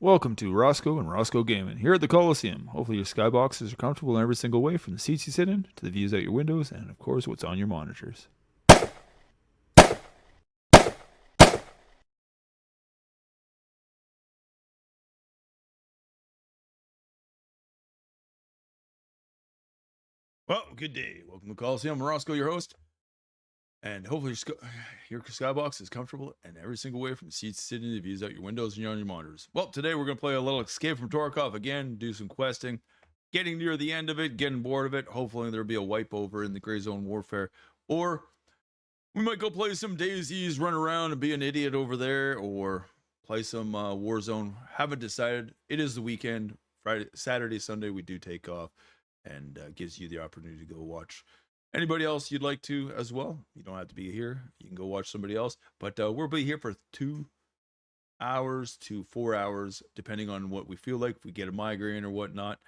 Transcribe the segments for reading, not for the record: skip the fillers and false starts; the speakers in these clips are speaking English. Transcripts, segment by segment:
Welcome to Roscoe and Roscoe Gaming here at the Coliseum. Hopefully your skyboxes are comfortable in every single way, from the seats you sit in to the views out your windows and of course what's on your monitors. Well, good day. Welcome to the Coliseum. I'm Roscoe, your host. And hopefully your skybox is comfortable in every single way, from the seats you sit in to the views out your windows and on your monitors. Well, today we're going to play a little Escape from Tarkov again, do some questing. Getting near the end of it, getting bored of it. Hopefully there'll be a wipe over in the Gray Zone Warfare. Or we might go play some Daisies, run around and be an idiot over there, or play some Warzone. Haven't decided. It is the weekend. Friday, Saturday, Sunday, we do take off, and gives you the opportunity to go watch anybody else you'd like to as well. You don't have to be here. You can go watch somebody else. But we'll be here for 2 hours to 4 hours, depending on what we feel like, if we get a migraine or whatnot,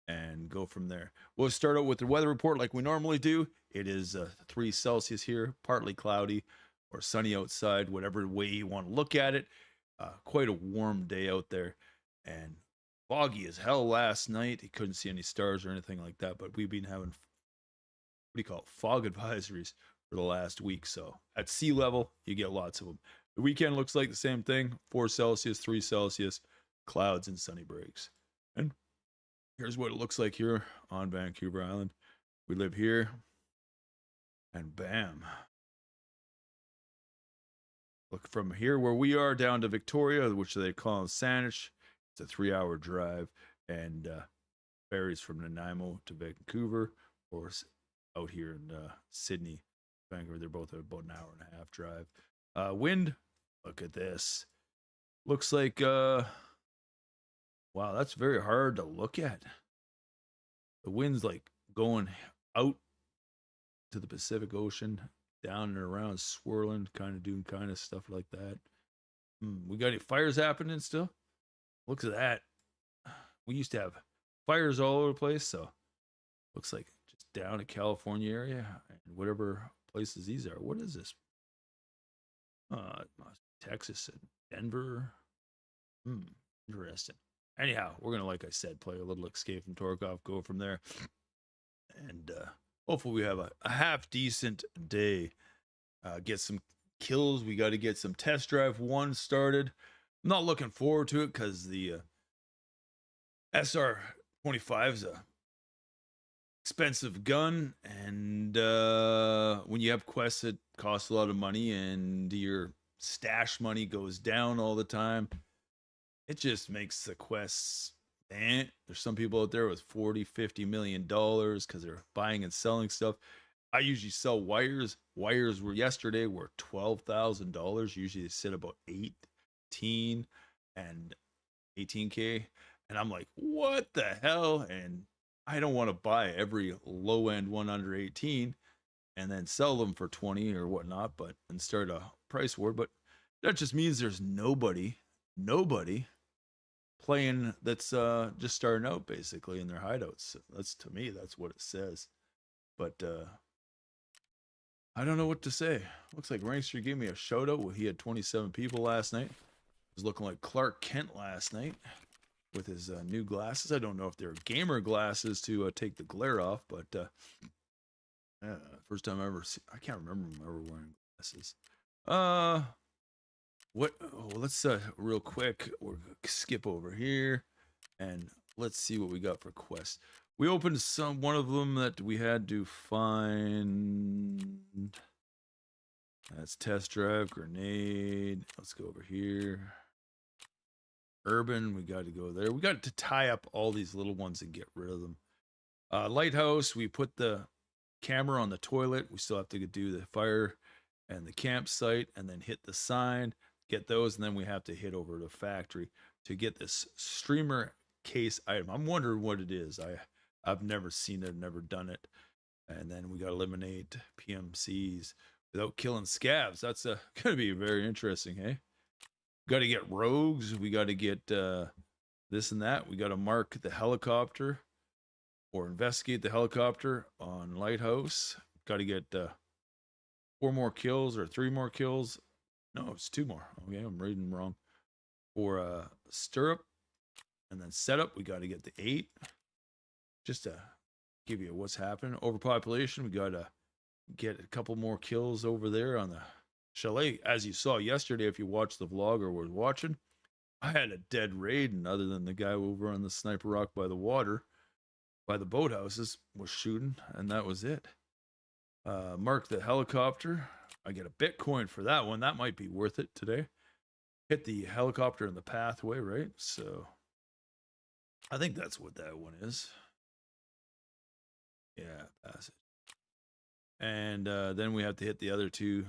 and go from there. We'll start out with the weather report like we normally do. It is 3 Celsius here, partly cloudy or sunny outside, whatever way you want to look at it. Quite a warm day out there, and foggy as hell last night. You couldn't see any stars or anything like that, but we've been having, what do you call it, fog advisories for the last week. So at sea level, you get lots of them. The weekend looks like the same thing: 4 Celsius, 3 Celsius, clouds and sunny breaks. And here's what it looks like here on Vancouver Island. We live here, and bam. Look, from here where we are down to Victoria, which they call Saanich, it's a 3-hour drive, and varies from Nanaimo to Vancouver, or out here in Sydney, Vancouver. They're both about an hour and a half drive. Wind, look at this. Looks like, wow, that's very hard to look at. The wind's like going out to the Pacific Ocean, down and around, swirling, kind of doing kind of stuff like that. We got any fires happening still? Looks at that. We used to have fires all over the place, so looks like just down in California area and whatever places these are. What is this? Texas and Denver. Interesting. Anyhow, we're gonna, like I said, play a little Escape from Tarkov, go from there, and hopefully we have a half decent day. Get some kills. We got to get some test drive 1 started. I'm not looking forward to it because the SR-25 is a expensive gun, and when you have quests, it costs a lot of money, and your stash money goes down all the time. It just makes the quests, there's some people out there with 40-50 million dollars because they're buying and selling stuff. I usually sell wires. Wires were yesterday were $12,000. Usually they sit about 18 and 18K, and I'm like, what the hell? And I don't want to buy every low end one under 18 and then sell them for 20 or whatnot, but and start a price war. But that just means there's nobody playing that's just starting out basically in their hideouts. That's, to me, that's what it says. But I don't know what to say. Looks like Rankster gave me a shout out. He had 27 people last night. He was looking like Clark Kent last night with his new glasses. I don't know if they're gamer glasses to take the glare off, but first time I ever I can't remember him ever wearing glasses. What? Oh, let's real quick, we'll skip over here and let's see what we got for quests. We opened one of them that we had to find. That's test drive, grenade. Let's go over here. Urban, we got to go there. We got to tie up all these little ones and get rid of them. Lighthouse, we put the camera on the toilet. We still have to do the fire and the campsite and then hit the sign, get those, and then we have to hit over to the factory to get this streamer case item. I'm wondering what it is. I've never seen it, never done it. And then we got to eliminate PMCs without killing scavs. That's going to be very interesting, hey? Got to get rogues. We got to get this and that. We got to mark the helicopter or investigate the helicopter on Lighthouse. Got to get 4 more kills or 3 more kills. No, it's 2 more. Okay, I'm reading wrong. For Stirrup, And then setup, we got to get the 8. Just to give you what's happening. Overpopulation, we got to get a couple more kills over there on the chalet. As you saw yesterday, if you watched the vlog or were watching, I had a dead raid, and other than the guy over on the sniper rock by the water, by the boathouses, was shooting, and that was it. Mark the helicopter. I get a Bitcoin for that one. That might be worth it today. Hit the helicopter in the pathway, right? So I think that's what that one is. Yeah, passage. And then we have to hit the other 2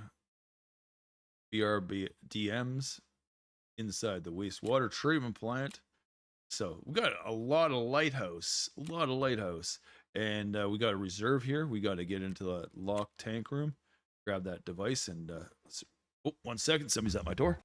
BRDMs inside the wastewater treatment plant. So we got a lot of lighthouse, and we got a reserve here. We got to get into the locked tank room, grab that device, and oh, 1 second, somebody's at my door.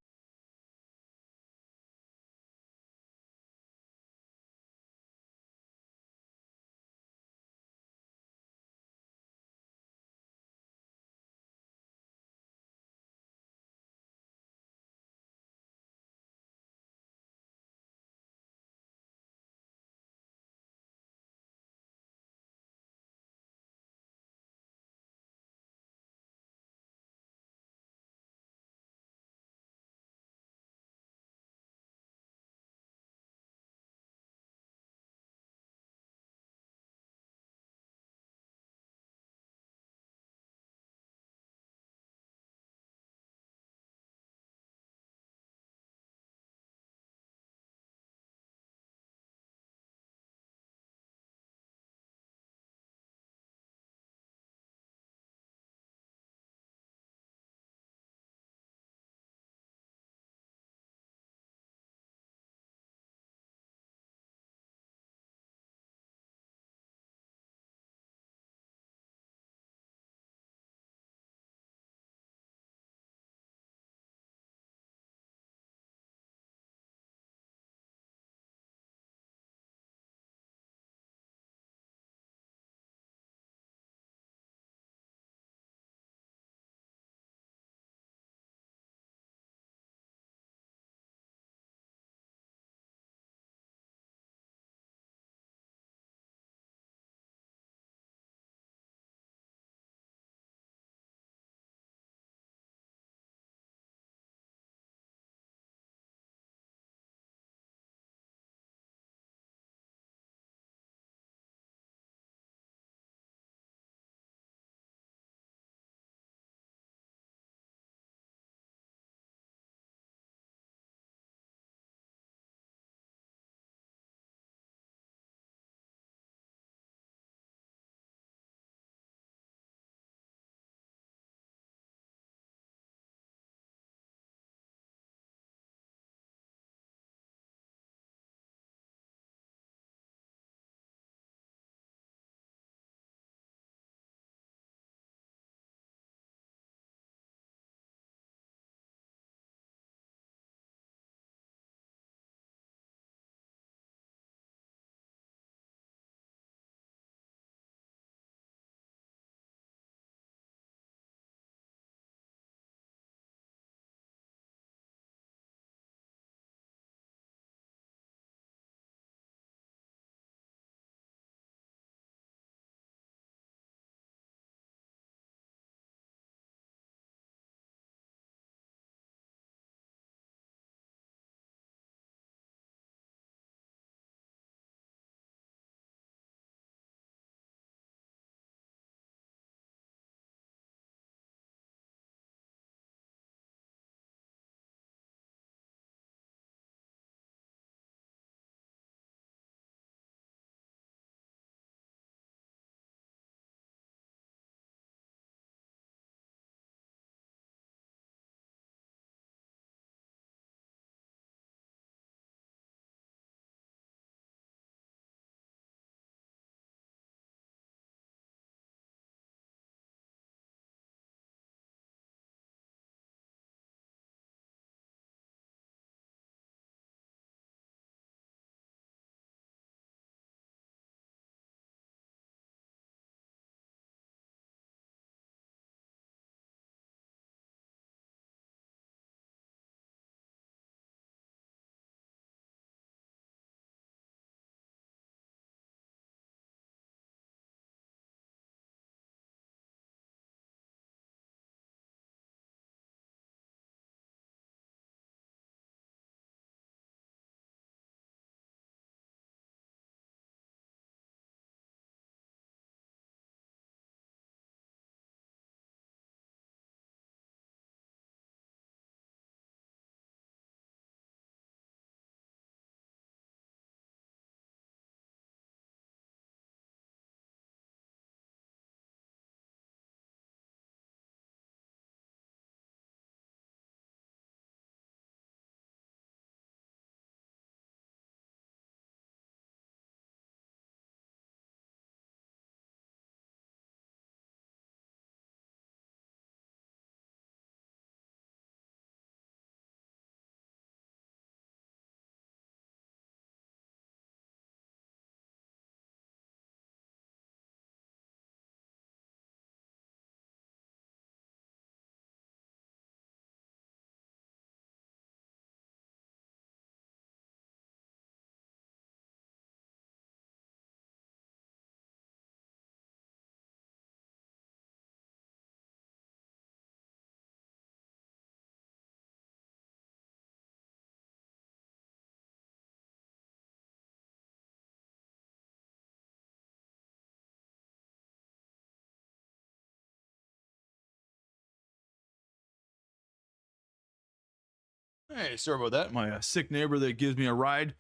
Hey, sorry about that. My sick neighbor that gives me a ride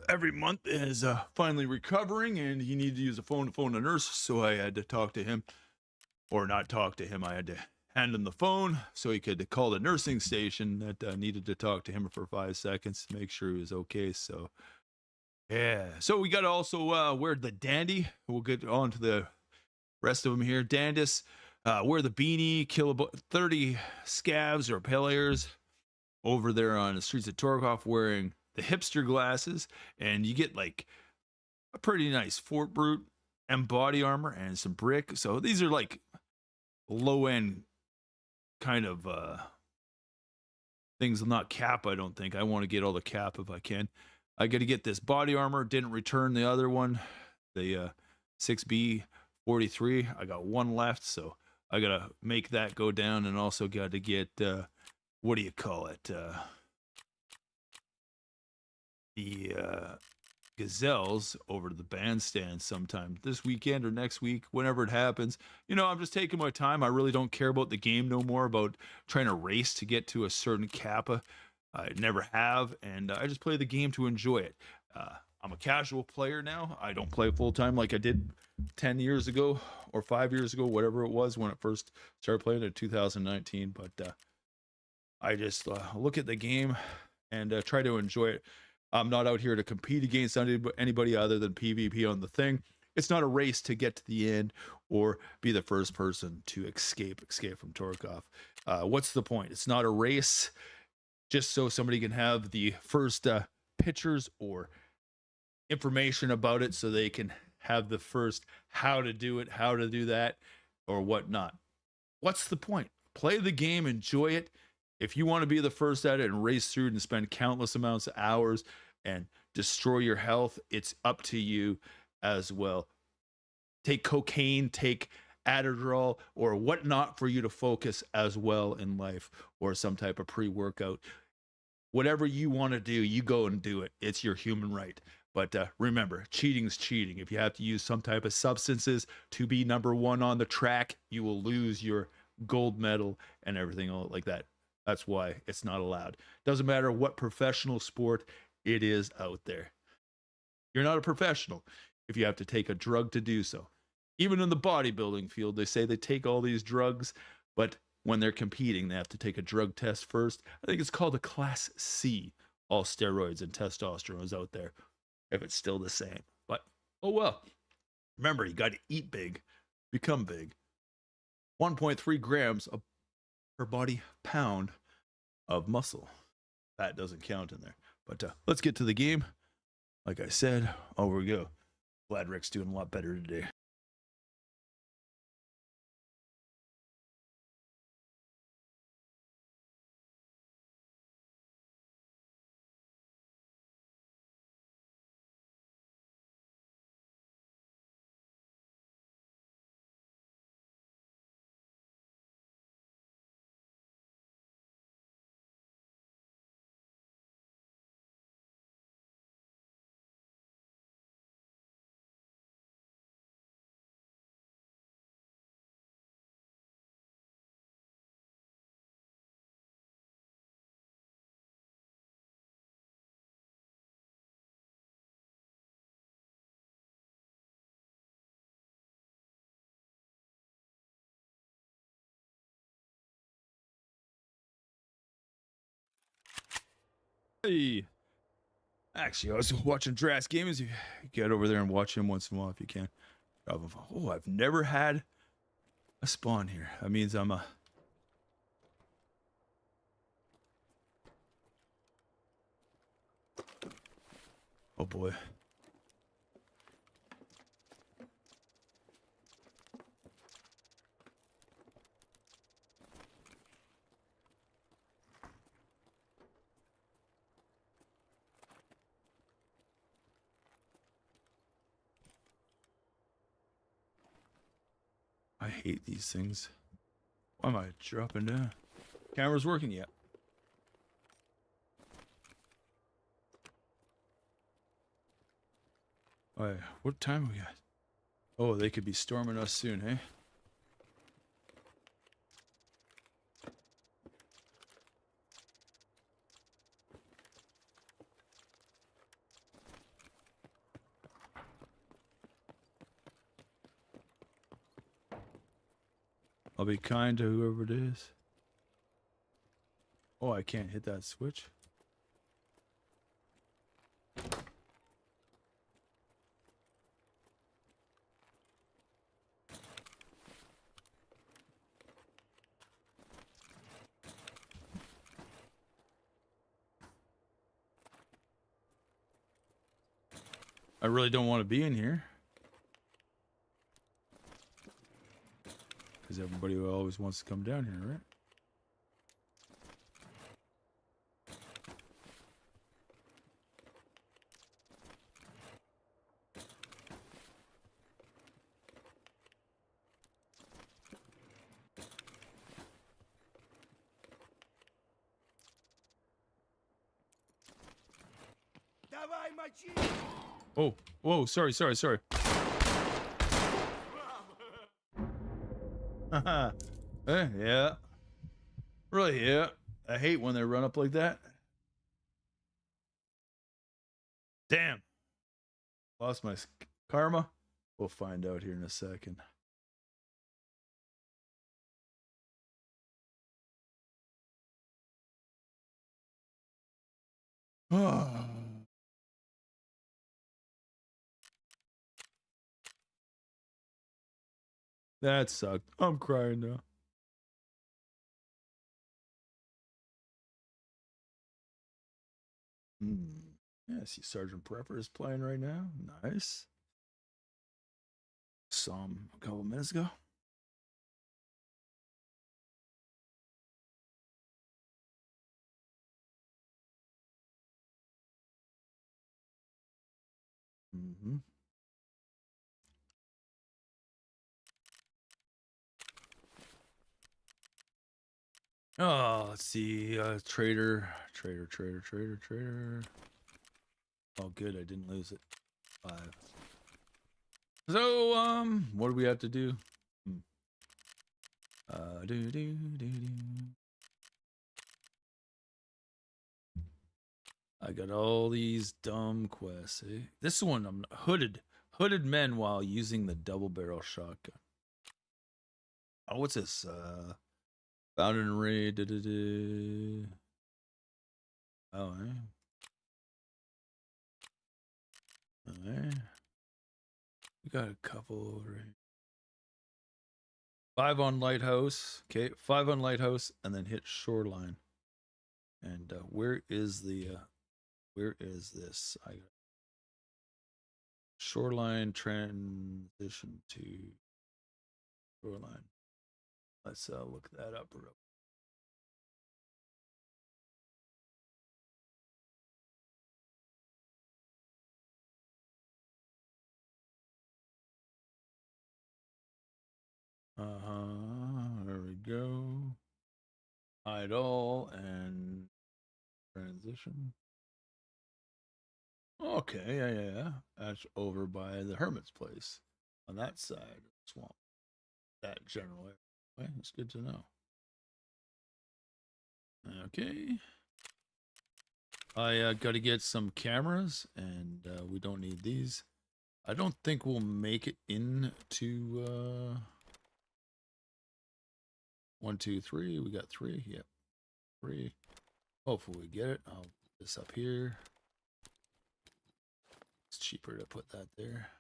every month is finally recovering, and he needed to use a phone to phone a nurse, so I had to talk to him, or not talk to him. I had to hand him the phone so he could call the nursing station that needed to talk to him for 5 seconds to make sure he was okay. So yeah, so we got to also wear the dandy. We'll get on to the rest of them here. Dandis, wear the beanie, kill about 30 scavs or players over there on the streets of Torkoff wearing the hipster glasses, and you get like a pretty nice Fort Brute and body armor and some brick. So these are like low end kind of things. Not cap, I don't think. I want to get all the cap if I can. I got to get this body armor. Didn't return the other one, the 6B 43. I got one left, so I got to make that go down, and also got to get what do you call it? The gazelles over to the bandstand sometime this weekend or next week, whenever it happens. You know, I'm just taking my time. I really don't care about the game no more, about trying to race to get to a certain kappa. I never have, and I just play the game to enjoy it. I'm a casual player now. I don't play full time like I did 10 years ago or 5 years ago, whatever it was when it first started playing in 2019. But I just look at the game and try to enjoy it. I'm not out here to compete against anybody other than PvP on the thing. It's not a race to get to the end or be the first person to escape from Torkoff. What's the point? It's not a race just so somebody can have the first pictures or information about it, so they can have the first how to do it, how to do that, or whatnot. What's the point? Play the game, enjoy it. If you want to be the first at it and race through and spend countless amounts of hours and destroy your health, it's up to you as well. Take cocaine, take Adderall, or whatnot for you to focus as well in life, or some type of pre-workout. Whatever you want to do, you go and do it. It's your human right. But remember, cheating's cheating. If you have to use some type of substances to be number one on the track, you will lose your gold medal and everything like that. That's why it's not allowed. Doesn't matter what professional sport it is out there. You're not a professional if you have to take a drug to do so. Even in the bodybuilding field, they say they take all these drugs, but when they're competing, they have to take a drug test first. I think it's called a Class C, all steroids and testosterone is out there, if it's still the same. But, oh well. Remember, you got to eat big, become big. 1.3 grams per body pound of muscle. That doesn't count in there. But let's get to the game. Like I said, over we go. Glad Rick's doing a lot better today. Hey. Actually, I was watching Drass Gamers. You get over there and watch him once in a while if you can. Oh, I've never had a spawn here. That means I'm a... Oh boy. I hate these things. Why am I dropping down? Camera's working yet. Alright, what time are we at? Oh, they could be storming us soon, hey? I'll be kind to whoever it is. Oh, I can't hit that switch. I really don't want to be in here. Because everybody always wants to come down here, right? Oh, whoa, sorry. Yeah. Really, yeah. I hate when they run up like that. Damn. Lost my karma. We'll find out here in a second. That sucked. I'm crying now. Yeah, I see Sergeant Prepper is playing right now. Nice. Saw him a couple minutes ago. Oh, let's see. Trader. Oh, good. I didn't lose it. 5. So, what do we have to do? I got all these dumb quests. Eh? This one, I'm hooded men while using the double barrel shotgun. Oh, what's this? Found an array. Oh, eh? Alright. We got a couple over here. 5 on lighthouse. Okay, 5 on lighthouse, and then hit shoreline. And where is this? I got shoreline transition to shoreline. Let's look that up real. There we go. Hide all and transition. Okay, yeah. That's over by the hermit's place on that side of the swamp. That general area. Okay, that's good to know. Okay. I got to get some cameras, and we don't need these. I don't think we'll make it into 1, 2, 3. We got 3. Yep, 3. Hopefully we get it. I'll put this up here. It's cheaper to put that there.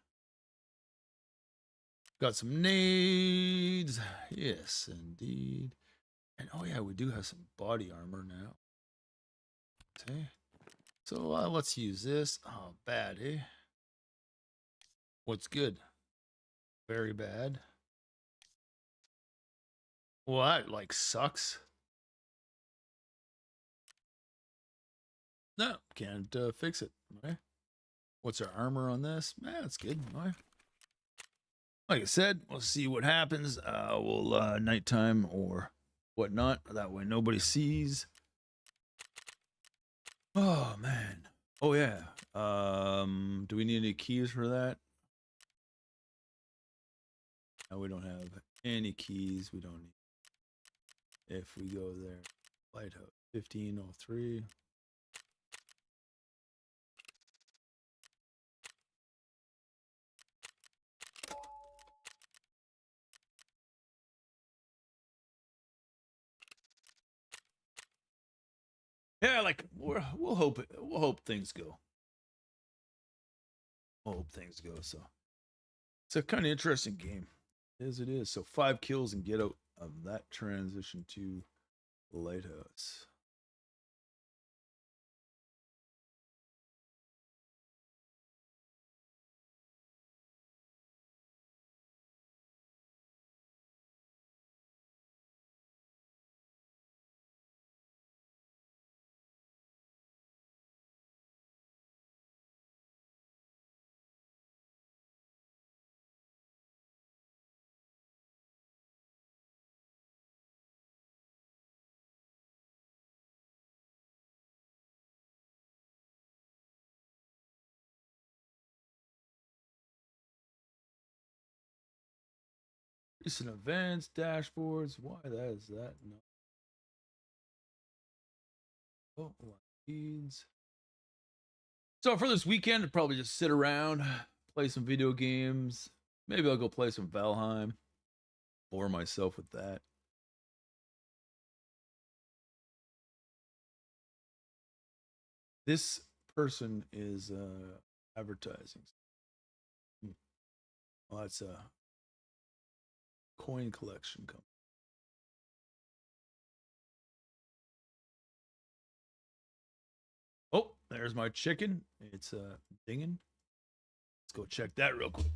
Got some nades. Yes, indeed. And oh yeah, we do have some body armor now. Okay. So let's use this. Oh, bad, eh? What's good? Very bad. Well, that like sucks. No, can't fix it. Okay. What's our armor on this? That's good. Okay. Like I said, we'll see what happens. We'll nighttime or whatnot. That way nobody sees. Oh man. Oh yeah. Do we need any keys for that? No, we don't have any keys. We don't need. If we go there, lighthouse 1503. like we'll hope things go. We'll hope things go. So it's a kind of interesting game, as it is. So 5 kills and get out of that transition to Lighthouse. Recent events, dashboards. Why that is that? No. Oh, feeds. So for this weekend, I'd probably just sit around, play some video games. Maybe I'll go play some Valheim. Bore myself with that. This person is advertising. Well, that's a coin collection company. Oh, there's my chicken. It's dinging. Let's go check that real quick.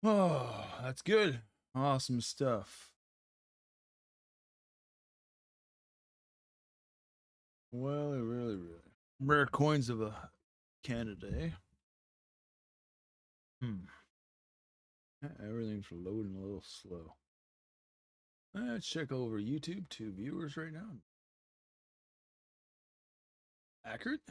Oh, that's good. Awesome stuff. Well, really. Rare coins of a Canada, eh? Everything's loading a little slow. Let's check over YouTube. 2 viewers right now. Accurate?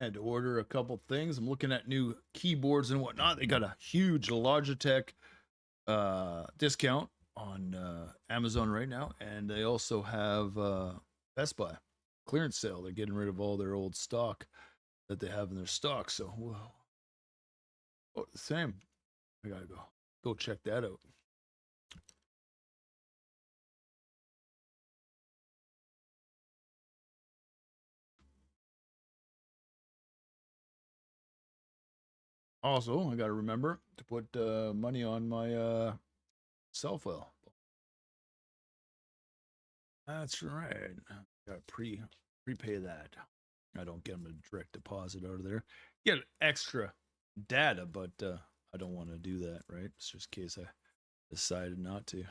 Had to order a couple things. I'm looking at new keyboards and whatnot. They got a huge Logitech discount on Amazon right now, and they also have Best Buy clearance sale. They're getting rid of all their old stock that they have in their stock. So, whoa. Oh, same. I gotta go check that out. Also, I gotta remember to put money on my cell phone. That's right. Gotta prepay that. I don't get them a direct deposit out of there. Get extra data, but I don't want to do that, right? It's just in case I decided not to.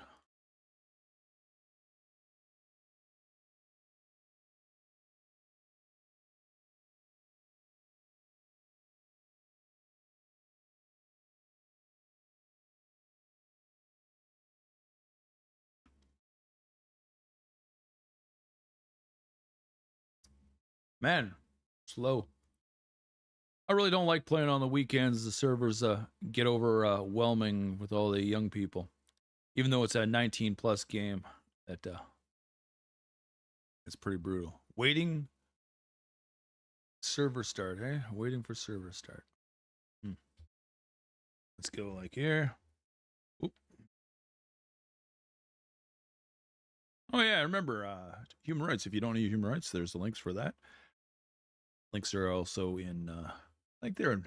Man, slow. I really don't like playing on the weekends. The servers get overwhelming with all the young people. Even though it's a 19 plus game, that it's pretty brutal. Waiting server start, eh? Waiting for server start. Let's go like here. Oop. Oh yeah, I remember human rights. If you don't need human rights, there's the links for that. Links are also in like they're in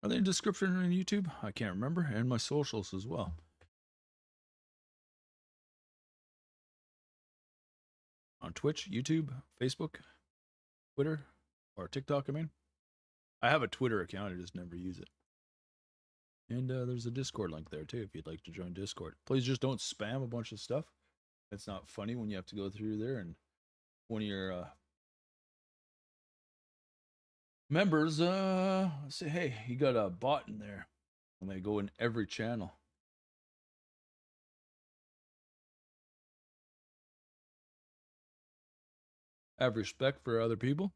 Are they in the description on YouTube? I can't remember. And my socials as well. On Twitch, YouTube, Facebook, Twitter, or TikTok, I mean. I have a Twitter account, I just never use it. And there's a Discord link there too if you'd like to join Discord. Please just don't spam a bunch of stuff. It's not funny when you have to go through there and one of your members say, hey, you got a bot in there. And they go in every channel. Have respect for other people.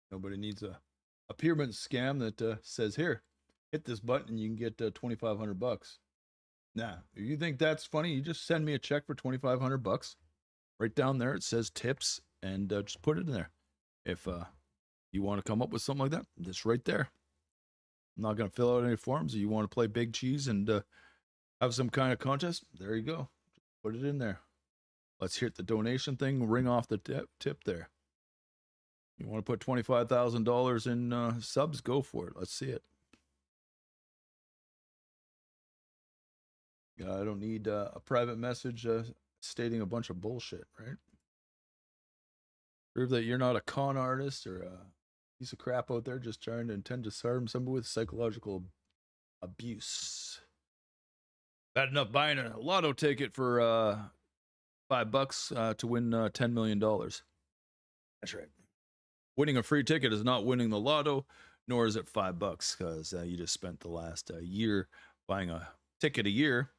Nobody needs a pyramid scam that says, here, hit this button and you can get $2,500. Nah, if you think that's funny, you just send me a check for $2,500. Right down there, it says tips, and just put it in there. If you want to come up with something like that, it's right there. I'm not going to fill out any forms. If you want to play big cheese and have some kind of contest, there you go. Just put it in there. Let's hit the donation thing, ring off the tip there. You want to put $25,000 in subs, go for it. Let's see it. I don't need a private message stating a bunch of bullshit, right? Prove that you're not a con artist or a piece of crap out there just trying to intend to harm somebody with psychological abuse. Bad enough buying a lotto ticket for $5 to win $10 million. That's right. Winning a free ticket is not winning the lotto, nor is it $5 because you just spent the last year buying a ticket a year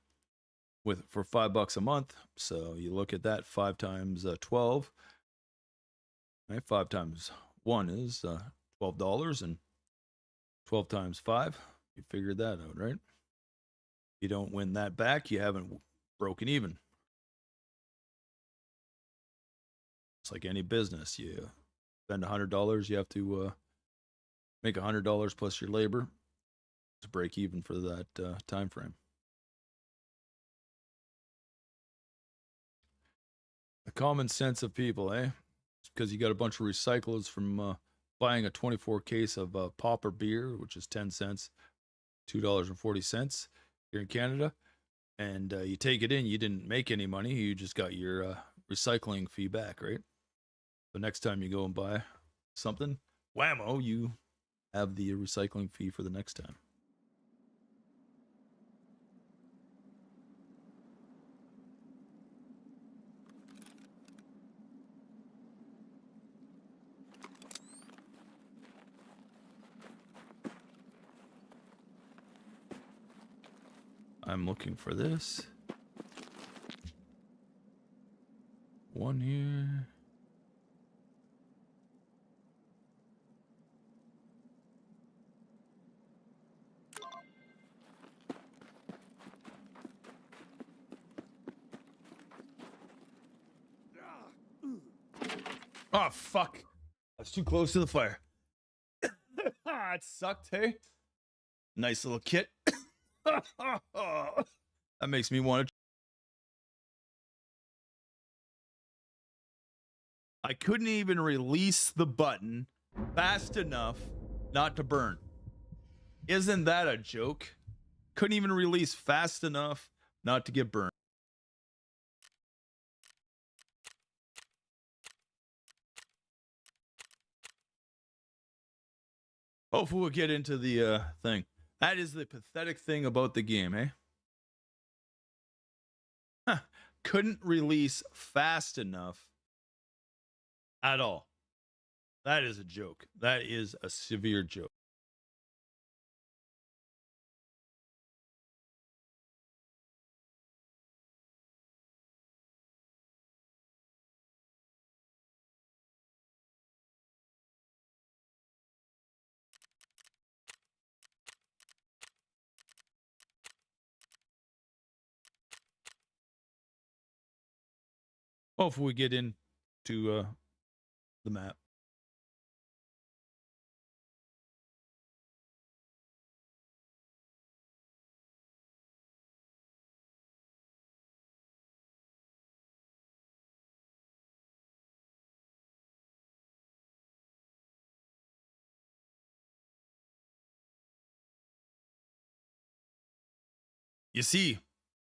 for $5 a month. So you look at that, 5 times 12. Right, 5 times 1 is $12, and 12 times 5, you figured that out, right? You don't win that back, you haven't broken even. It's like any business. You spend $100, you have to make $100 plus your labor to break even for that time frame. The common sense of people, eh? It's because you got a bunch of recyclers from buying a 24 case of popper beer, which is 10 cents, $2.40 here in Canada. And you take it in, you didn't make any money. You just got your recycling fee back, right? So next time you go and buy something, whammo, you have the recycling fee for the next time. I'm looking for this. One here. Oh, fuck. I was too close to the fire. It sucked, hey? Nice little kit. That makes me want to. I couldn't even release the button fast enough not to burn. Isn't that a joke? Couldn't even release fast enough not to get burned. Hopefully we'll get into the thing. That is the pathetic thing about the game, eh? Huh. Couldn't release fast enough at all. That is a joke. That is a severe joke. Hopefully we get into the map. You see,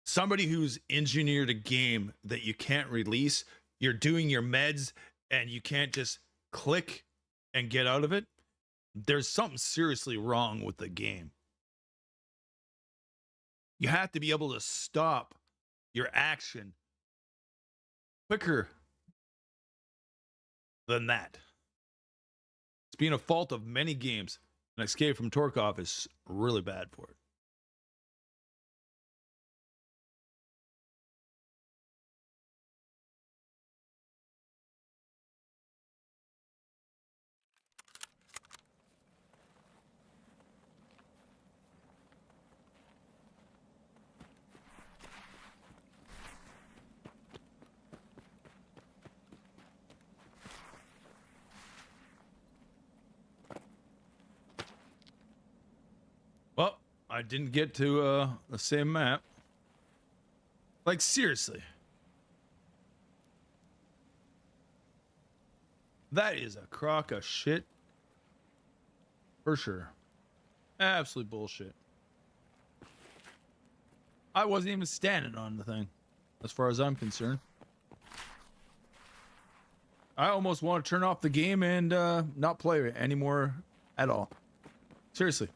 somebody who's engineered a game that you can't release, you're doing your meds and you can't just click and get out of it. There's something seriously wrong with the game. You have to be able to stop your action quicker than that. It's been a fault of many games, and Escape from Tarkov is really bad for it. Well, I didn't get to the same map. Like, seriously. That is a crock of shit. For sure. Absolute bullshit. I wasn't even standing on the thing, as far as I'm concerned. I almost want to turn off the game and not play it anymore at all. Seriously.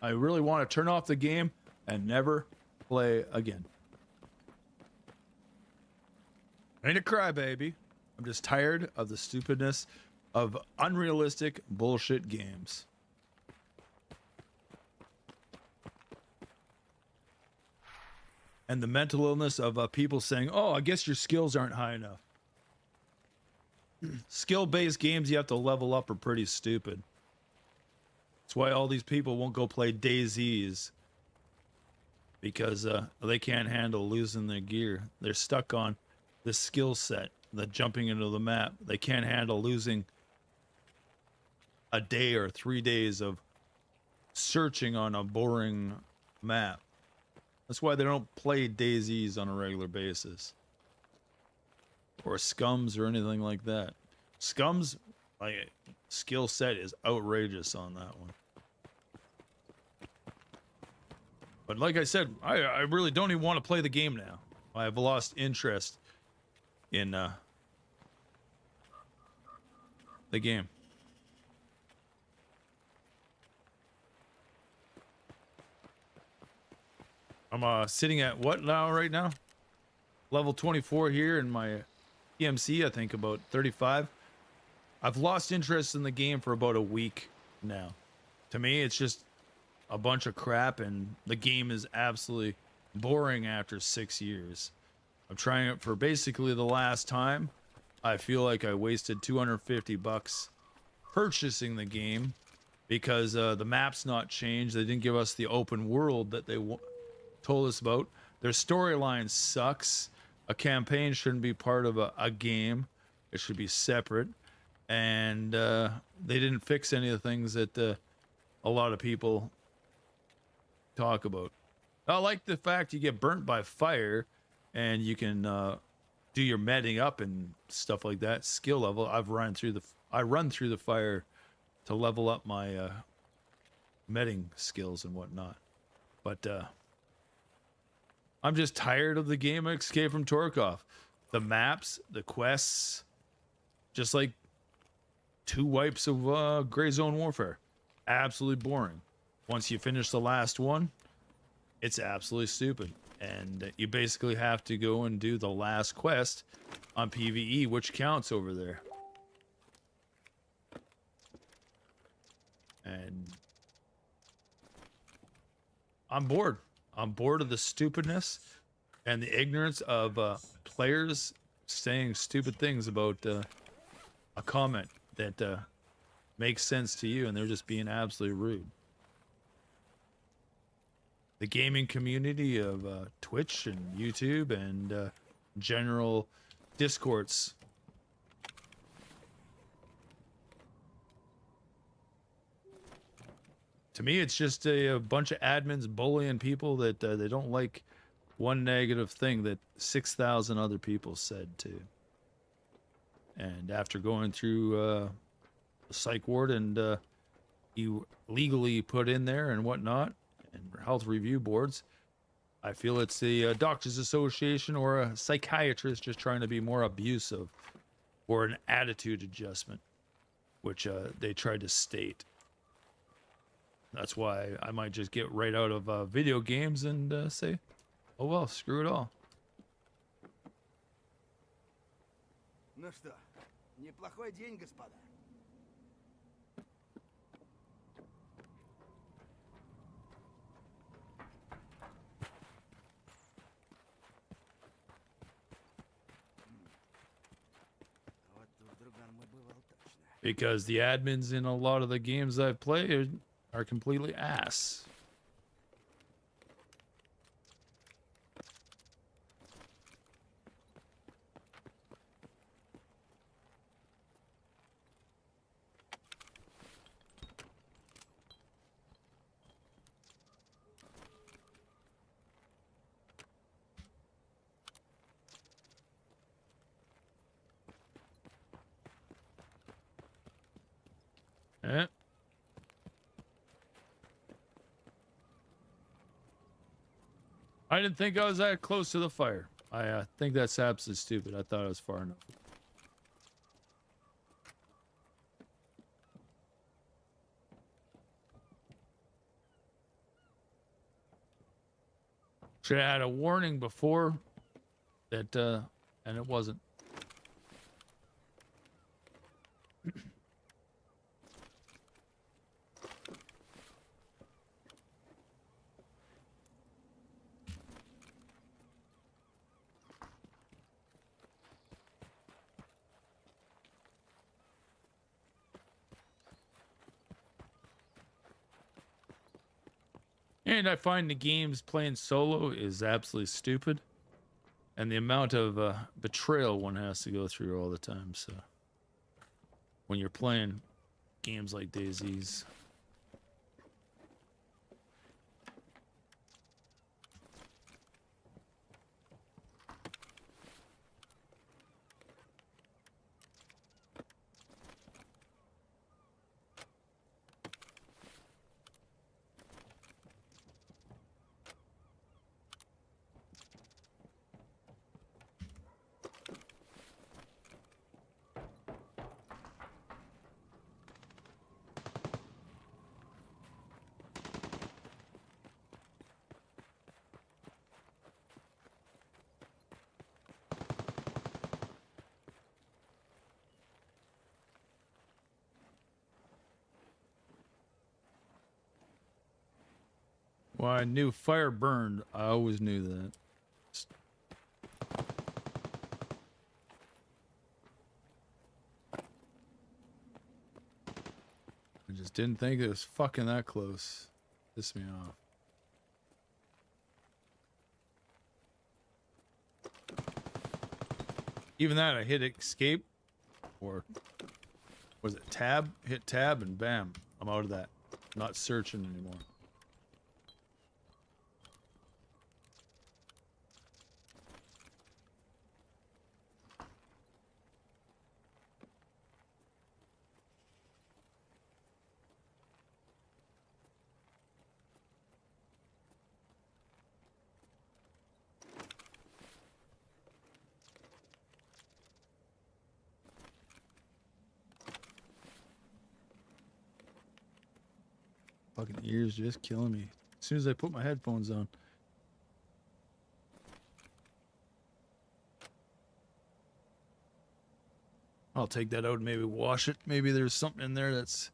I really want to turn off the game and never play again. Ain't a crybaby. I'm just tired of the stupidness of unrealistic bullshit games. And the mental illness of people saying, oh, I guess your skills aren't high enough. Skill-based games you have to level up are pretty stupid. That's why all these people won't go play DayZs. Because they can't handle losing their gear. They're stuck on the skill set, the jumping into the map. They can't handle losing a day or 3 days of searching on a boring map. That's why they don't play DayZs on a regular basis. Or Scums or anything like that. Scums, like, skill set is outrageous on that one. But like I said, I really don't even want to play the game now. I have lost interest in the game. I'm sitting at what now right now? Level 24 here in my EMC, I think about 35. I've lost interest in the game for about a week now. To me, it's just a bunch of crap, and the game is absolutely boring after 6 years. I'm trying it for basically the last time. I feel like I wasted $250 purchasing the game because the map's not changed. They didn't give us the open world that they told us about. Their storyline sucks. A campaign shouldn't be part of a game. It should be separate. And they didn't fix any of the things that a lot of people talk about. I like the fact you get burnt by fire and you can do your medding up and stuff like that. Skill level. I run through the fire to level up my medding skills and whatnot. But I'm just tired of the game Escape from Tarkov. The maps, the quests, just like 2 wipes of Gray Zone Warfare. Absolutely boring. Once you finish the last one, it's absolutely stupid. And you basically have to go and do the last quest on PvE, which counts over there. And I'm bored. I'm bored of the stupidness and the ignorance of players saying stupid things about a comment that makes sense to you, and they're just being absolutely rude. The gaming community of Twitch and YouTube and general discourse. To me, it's just a bunch of admins bullying people that they don't like one negative thing that 6,000 other people said too. And after going through the psych ward and you legally put in there and whatnot, and health review boards, I feel it's the Doctors Association or a psychiatrist just trying to be more abusive, or an attitude adjustment, which they tried to state. That's why I might just get right out of video games and say, oh well, screw it all. Ну что, неплохой день, господа. Вот тут друган мой бывал точно. Because the admins in a lot of the games I've played are completely ass. Eh? I didn't think I was that close to the fire. I think that's absolutely stupid. I thought I was far enough. Should have had a warning before that, and it wasn't. And I find the games playing solo is absolutely stupid. And the amount of betrayal one has to go through all the time. So when you're playing games like DayZ's. Well, I knew fire burned. I always knew that. I just didn't think it was fucking that close. Pissed me off. Even that, I hit escape, or was it tab? Hit tab and bam, I'm out of that. Not searching anymore. Fucking ears just killing me. As soon as I put my headphones on. I'll take that out and maybe wash it. Maybe there's something in there that's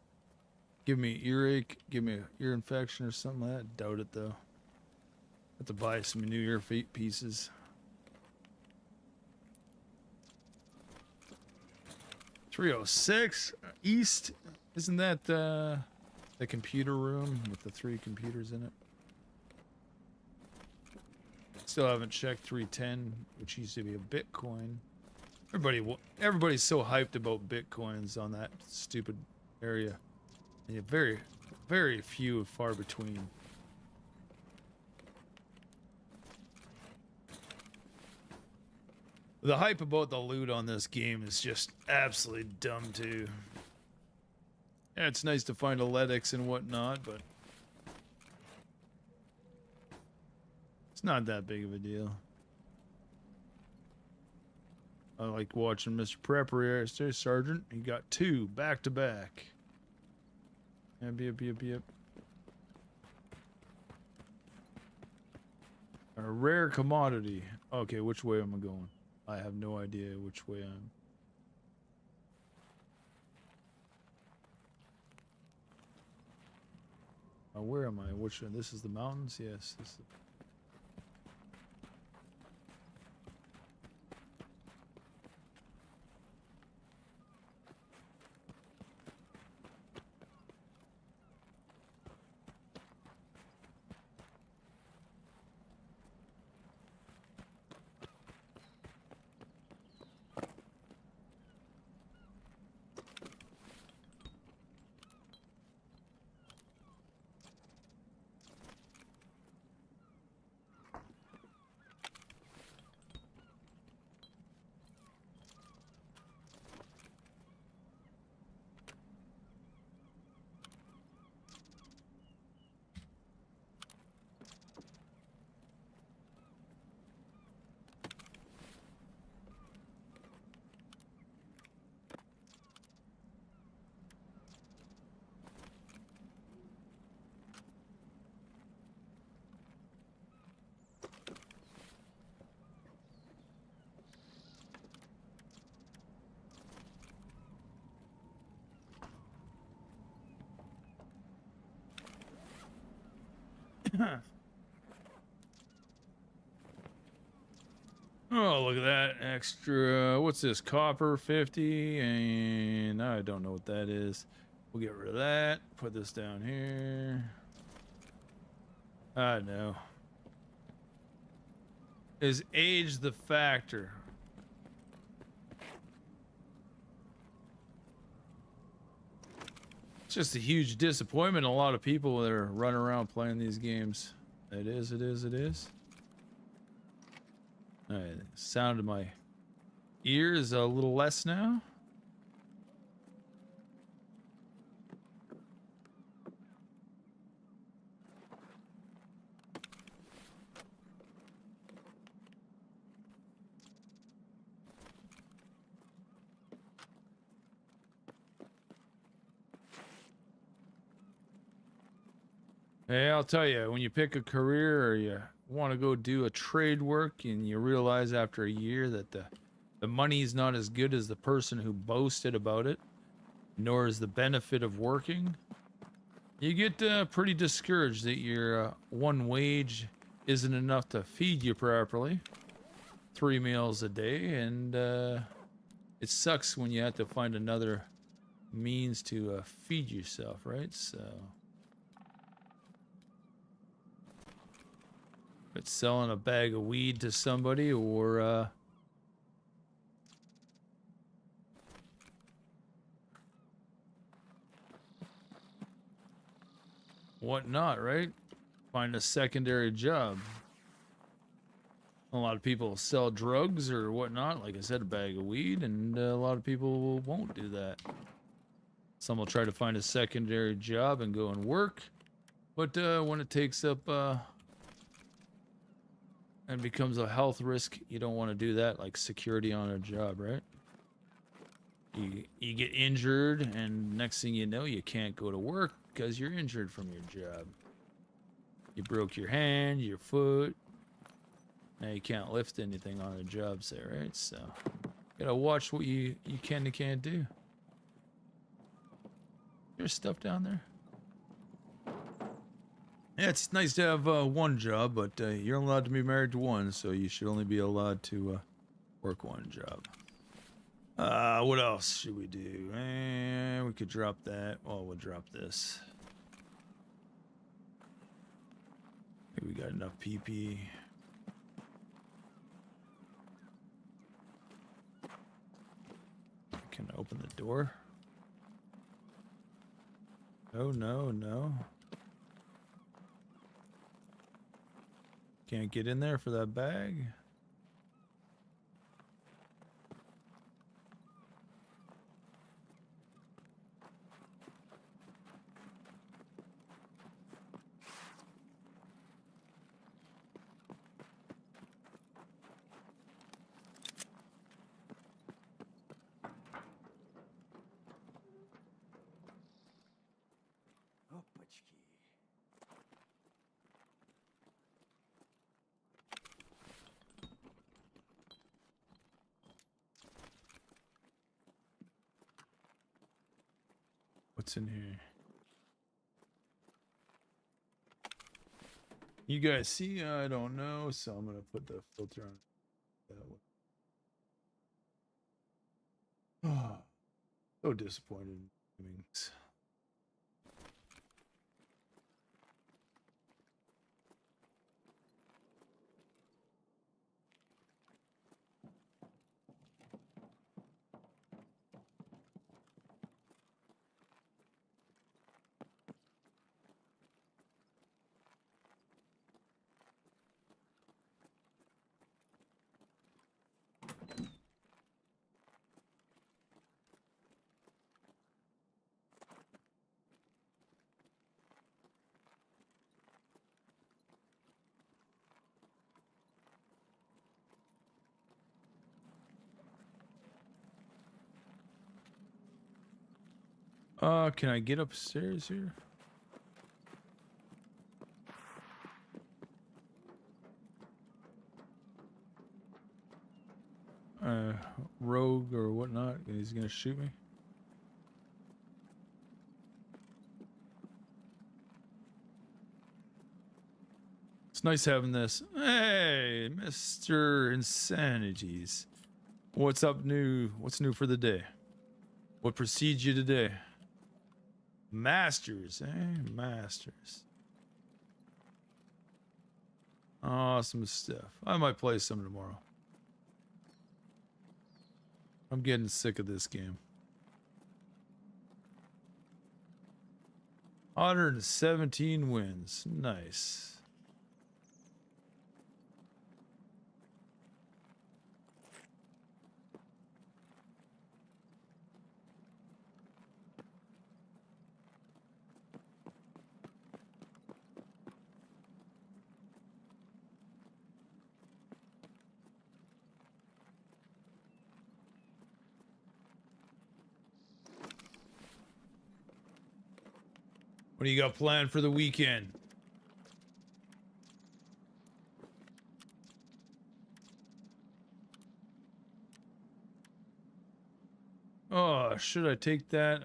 giving me earache, give me an ear infection or something like that. Doubt it though. Have to buy some new ear pieces. 306 East. Isn't that the computer room with the 3 computers in it? Still haven't checked 310, which used to be a Bitcoin. Everybody's so hyped about Bitcoins on that stupid area. And very, very few and far between. The hype about the loot on this game is just absolutely dumb too. Yeah, it's nice to find Aletics and whatnot, but It's not that big of a deal. I like watching Mr. Prepper here. Stay, Sergeant. He got 2 back to back. Yep. A rare commodity. Okay, which way am I going? I have no idea which way I'm. Where am I? Which one? This is the mountains? Yes, this is. Oh, look at that extra. What's this? Copper 50, and I don't know what that is. We'll get rid of that. Put this down here. I know. Is age the factor? It's just a huge disappointment. A lot of people that are running around playing these games. It is. All right, sound of my ears a little less now. Hey, I'll tell you, when you pick a career or you want to go do a trade work and you realize after a year that the money's not as good as the person who boasted about it, nor is the benefit of working, you get pretty discouraged that your one wage isn't enough to feed you properly, 3 meals a day, and it sucks when you have to find another means to feed yourself, right? So it's selling a bag of weed to somebody or whatnot, right? Find a secondary job. A lot of people sell drugs or whatnot, like I said, a bag of weed, and a lot of people won't do that. Some will try to find a secondary job and go and work, but when it takes up and becomes a health risk, you don't want to do that, like security on a job, right? You get injured, and next thing you know, you can't go to work because you're injured from your job. You broke your hand, your foot. Now you can't lift anything on a job site, right? So you gotta watch what you can and can't do. There's stuff down there. Yeah, it's nice to have one job, but you're allowed to be married to one, so you should only be allowed to work one job. What else should we do? We could drop that. Well, we'll drop this. I think we got enough PP. Can I open the door? Oh, no. Can't get in there for that bag. What's in here? You guys see? I don't know, so I'm gonna put the filter on that one. Oh, so disappointed in gamings. Can I get upstairs here? Rogue or whatnot. He's gonna shoot me. It's nice having this. Hey, Mr. Insanities. What's up new? What's new for the day? What precedes you today? Masters, eh? Masters. Awesome stuff. I might play some tomorrow. I'm getting sick of this game. 117 wins. Nice. What do you got planned for the weekend? Oh, should I take that?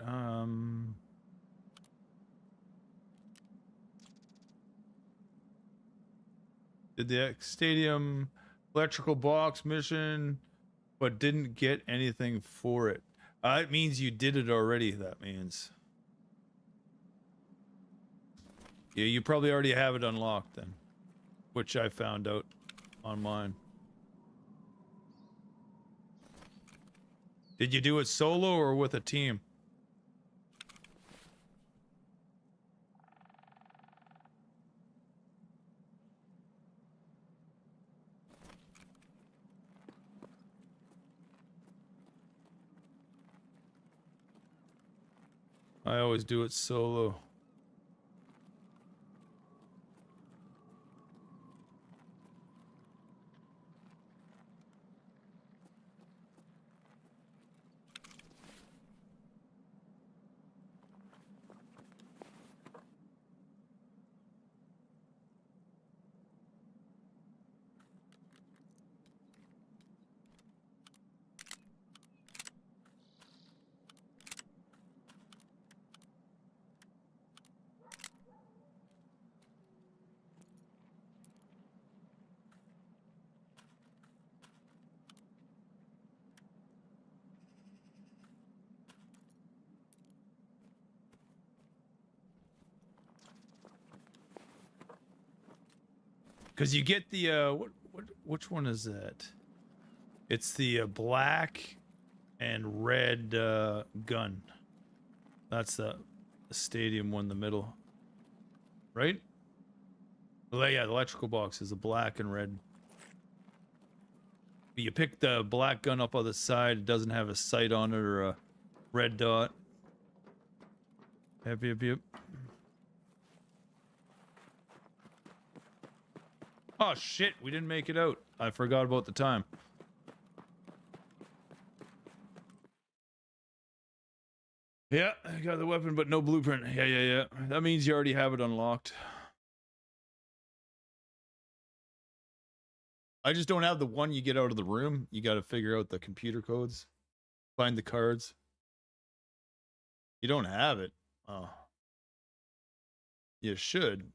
Did the stadium electrical box mission, but didn't get anything for it. It means you did it already, that means. Yeah, you probably already have it unlocked then, which I found out on mine. Did you do it solo or with a team? I always do it solo. Because you get the which one is that? It's the black and red gun. That's the stadium one in the middle, right? Well, yeah, the electrical box is the black and red. You pick the black gun up on the side. It doesn't have a sight on it or a red dot. Yep, yep, yep. Oh shit, we didn't make it out. I forgot about the time. Yeah, I got the weapon, but no blueprint. Yeah. That means you already have it unlocked. I just don't have the one you get out of the room. You got to figure out the computer codes. Find the cards. You don't have it. Oh. You should.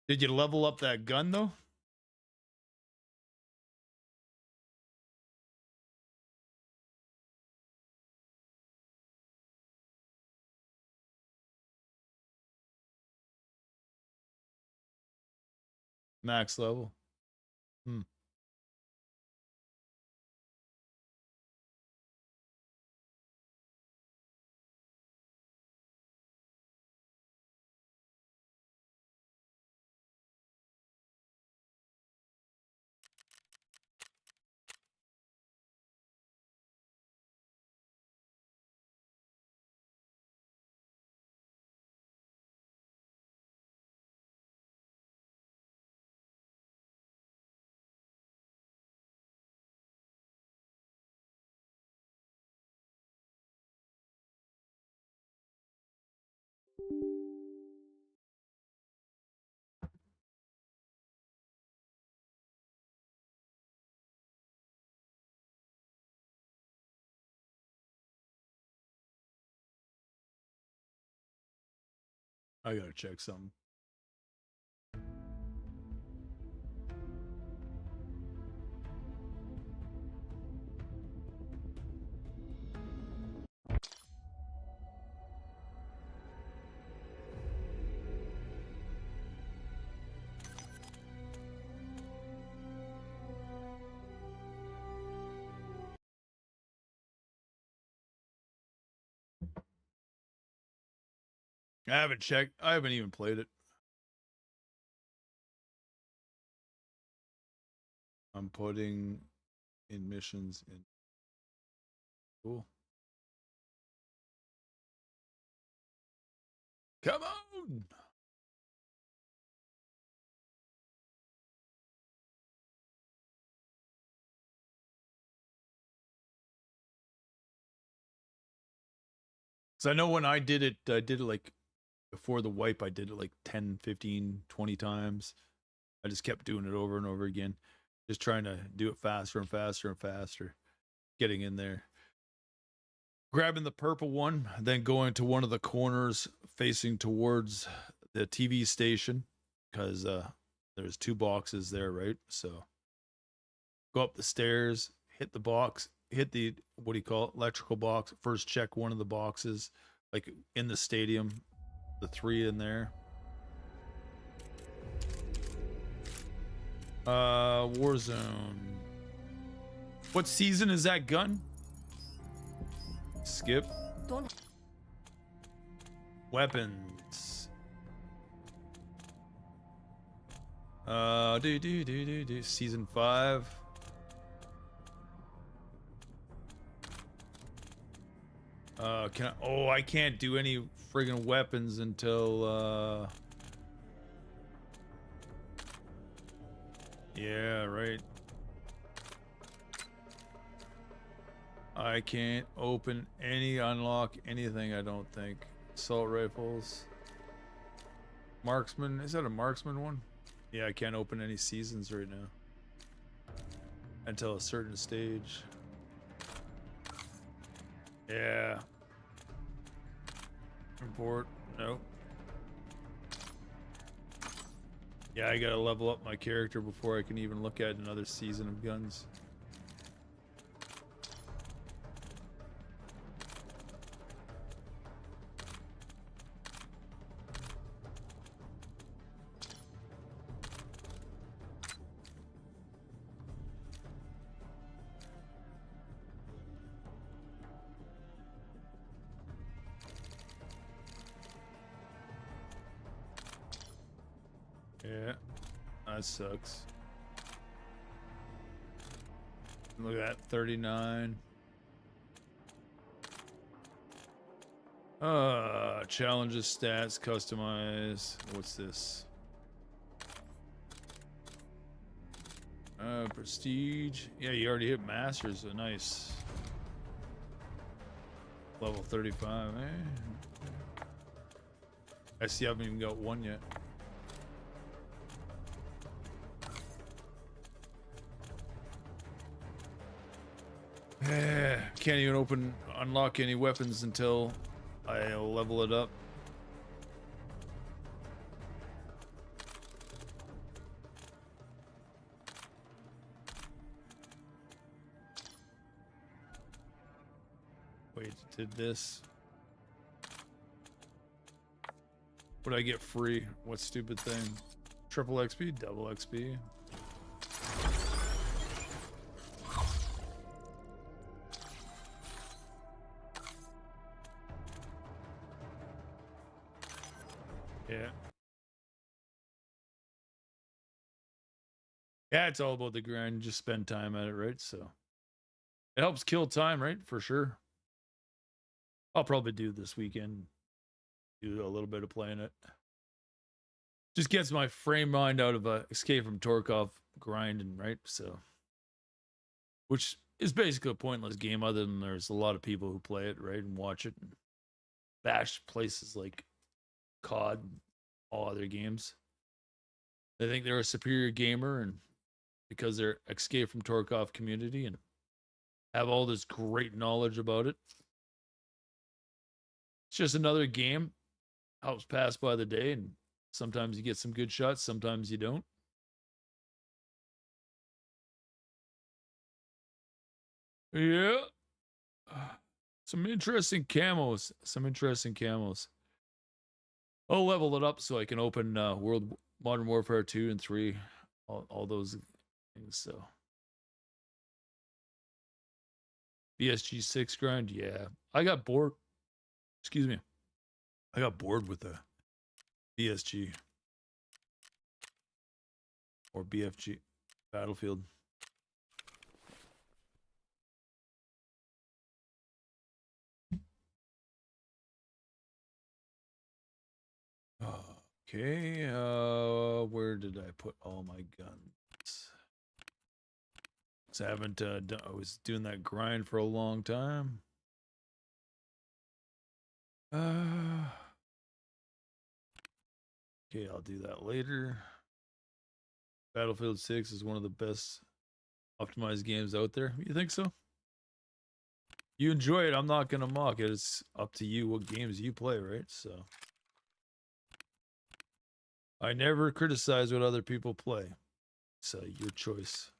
Did you level up that gun though? Max level. Hmm. I gotta check something. I haven't checked. I haven't even played it. I'm putting in missions in. Cool. Come on. So I know when I did it like before the wipe, I did it like 10, 15, 20 times. I just kept doing it over and over again. Just trying to do it faster and faster and faster. Getting in there. Grabbing the purple one, then going to one of the corners facing towards the TV station. Because there's 2 boxes there, right? So go up the stairs, hit the box, hit the, what do you call it, electrical box. First check one of the boxes, like in the stadium, the 3 in there. Warzone. What season is that gun? Skip. Don't. Weapons. Season 5. Can I? Oh, I can't do any friggin' weapons until. Yeah, right. I can't open any, unlock anything, I don't think. Assault rifles. Marksman. Is that a marksman one? Yeah, I can't open any seasons right now. Until a certain stage. Yeah. Import. Nope. Yeah, I gotta level up my character before I can even look at another season of guns. Yeah, that sucks. Look at that, 39. Challenges, stats, customize. What's this? Prestige. Yeah, you already hit masters, so nice. Level 35, eh? I see I haven't even got one yet. can't even unlock any weapons until I level it up. Wait, did this? What did I get free? What stupid thing? Triple XP, double XP. Yeah. Yeah, it's all about the grind. Just spend time at it, right? So it helps kill time, right? For sure. I'll probably do this weekend. Do a little bit of playing it. Just gets my frame mind out of a Escape from Tarkov grinding, right? So, which is basically a pointless game, other than there's a lot of people who play it, right, and watch it and bash places like COD and all other games. They think they're a superior gamer, and because they're Escape from Tarkov community and have all this great knowledge about it. It's just another game. Helps pass by the day, and sometimes you get some good shots, sometimes you don't. Yeah. Some interesting camos. I'll level it up so I can open World Modern Warfare 2 and 3. All those things, so. BSG 6 grind, yeah. I got bored. Excuse me. I got bored with the BSG. Or BFG. Battlefield. Okay, where did I put all my guns? So I haven't done, I was doing that grind for a long time. Okay, I'll do that later. Battlefield 6 is one of the best optimized games out there. You think so? You enjoy it, I'm not gonna mock it. It's up to you what games you play, right? So I never criticize what other people play. So your choice.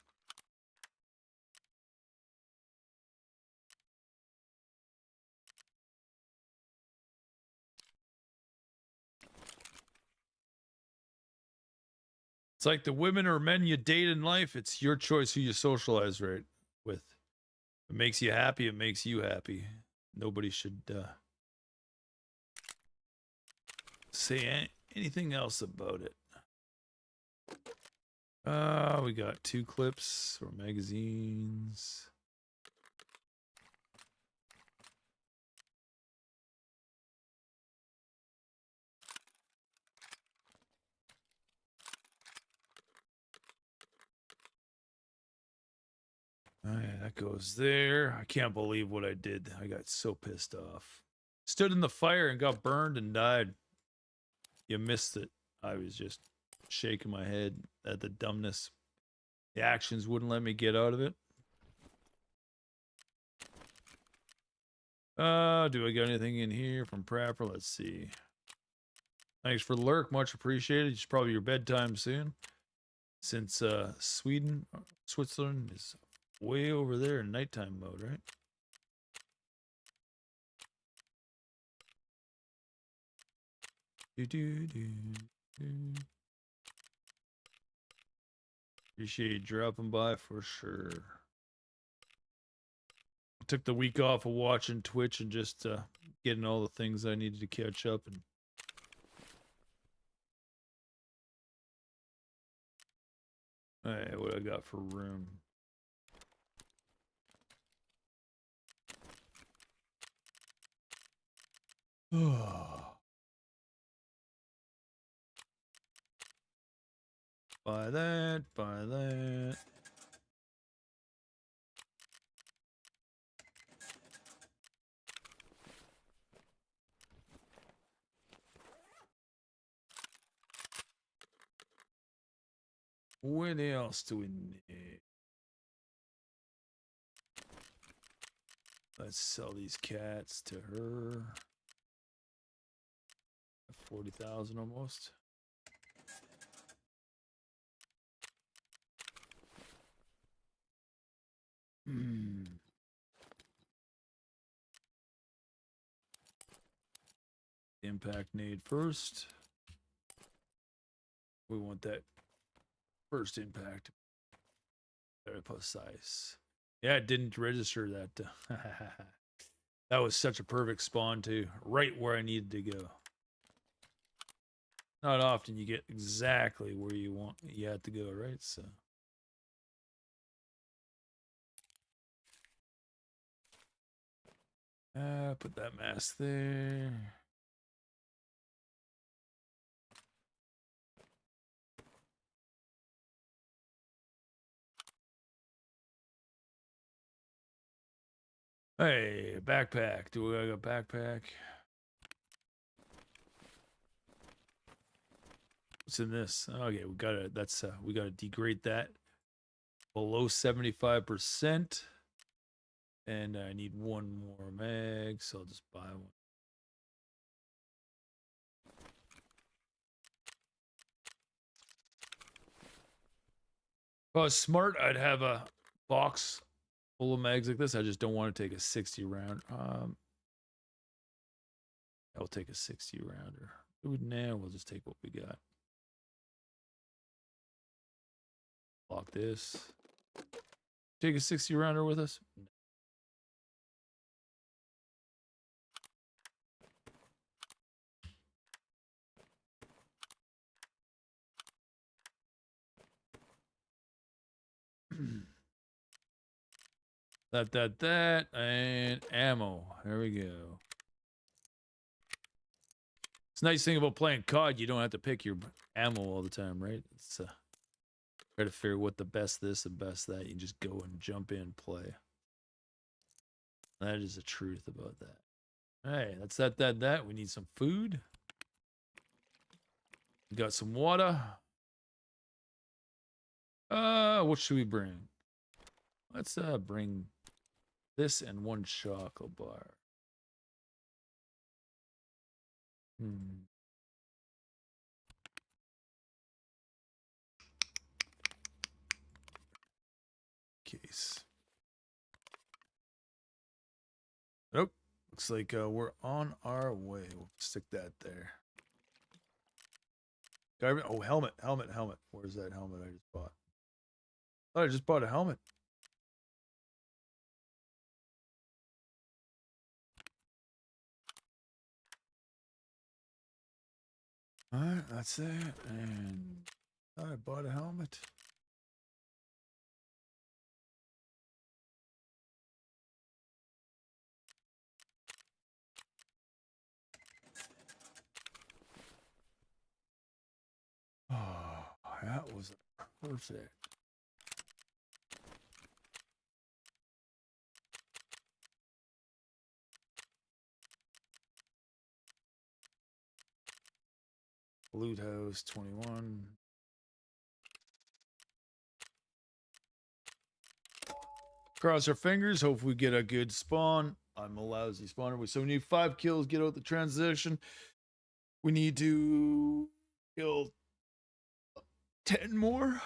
It's like the women or men you date in life. It's your choice who you socialize right with. If it makes you happy, it makes you happy. Nobody should say anything else about it. We got 2 clips or magazines. Oh, yeah, that goes there. I can't believe what I did. I got so pissed off. Stood in the fire and got burned and died. You missed it. I was just shaking my head at the dumbness. The actions wouldn't let me get out of it. Do I got anything in here from Prapper? Let's see. Thanks for the lurk. Much appreciated. It's probably your bedtime soon. Since Switzerland is way over there in nighttime mode, right? Appreciate you dropping by for sure. I took the week off of watching Twitch and just getting all the things I needed to catch up and hey, what I got for room? Buy that, buy that. What else do we need? Let's sell these cats to her. 40,000 almost. Impact nade first. We want that first impact. Very precise. Yeah, it didn't register that. That was such a perfect spawn too. Right where I needed to go. Not often you get exactly where you had to go, right? So put that mask there. Hey, backpack. Do we got a backpack? What's in this? Okay, we gotta degrade that below 75%. And I need one more mag, so I'll just buy one. If I was smart, I'd have a box full of mags like this. I just don't want to take a 60 round. I'll take a 60 rounder. Now we'll just take what we got. Lock this. Take a 60 rounder with us. That, and ammo. There we go. It's a nice thing about playing COD. You don't have to pick your ammo all the time, right? It's try to figure what the best this and best that. You just go and jump in, play. That is the truth about that. Hey, that's that. We need some food. We got some water. What should we bring? Let's bring this and one chocolate bar. Case. Nope. Looks like we're on our way. We'll stick that there. Oh, helmet. Where's that helmet I just bought? Oh, I just bought a helmet. All right, that's it. And I bought a helmet. Oh, that was perfect. Loot house 21. Cross our fingers. Hope we get a good spawn. I'm a lousy spawner. So we need 5 kills. Get out the transition. We need to kill 10 more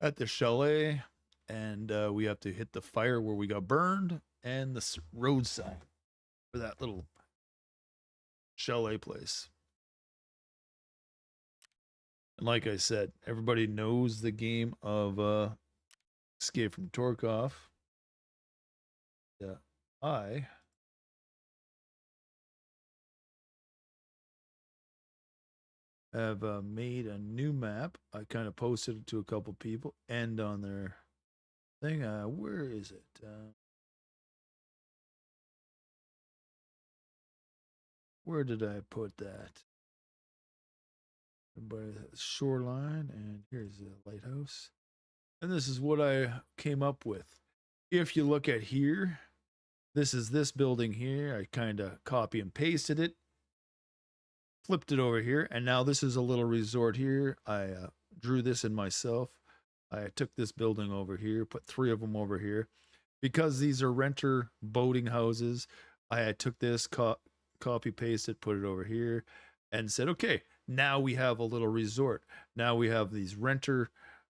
at the chalet. And we have to hit the fire where we got burned and the road sign for that little chalet place. And like I said, everybody knows the game of Escape from Tarkov. Yeah, I have made a new map. I kind of posted it to a couple people and on their thing. Where is it? Where did I put that? By the shoreline, and here's the lighthouse. And this is what I came up with. If you look at here, this is this building here. I kind of copy and pasted it, flipped it over here, and now this is a little resort here. I drew this in myself. I took this building over here, put 3 of them over here. because these are renter boating houses, I took this, copy pasted, put it over here, and said, okay, now we have a little resort. Now we have these renter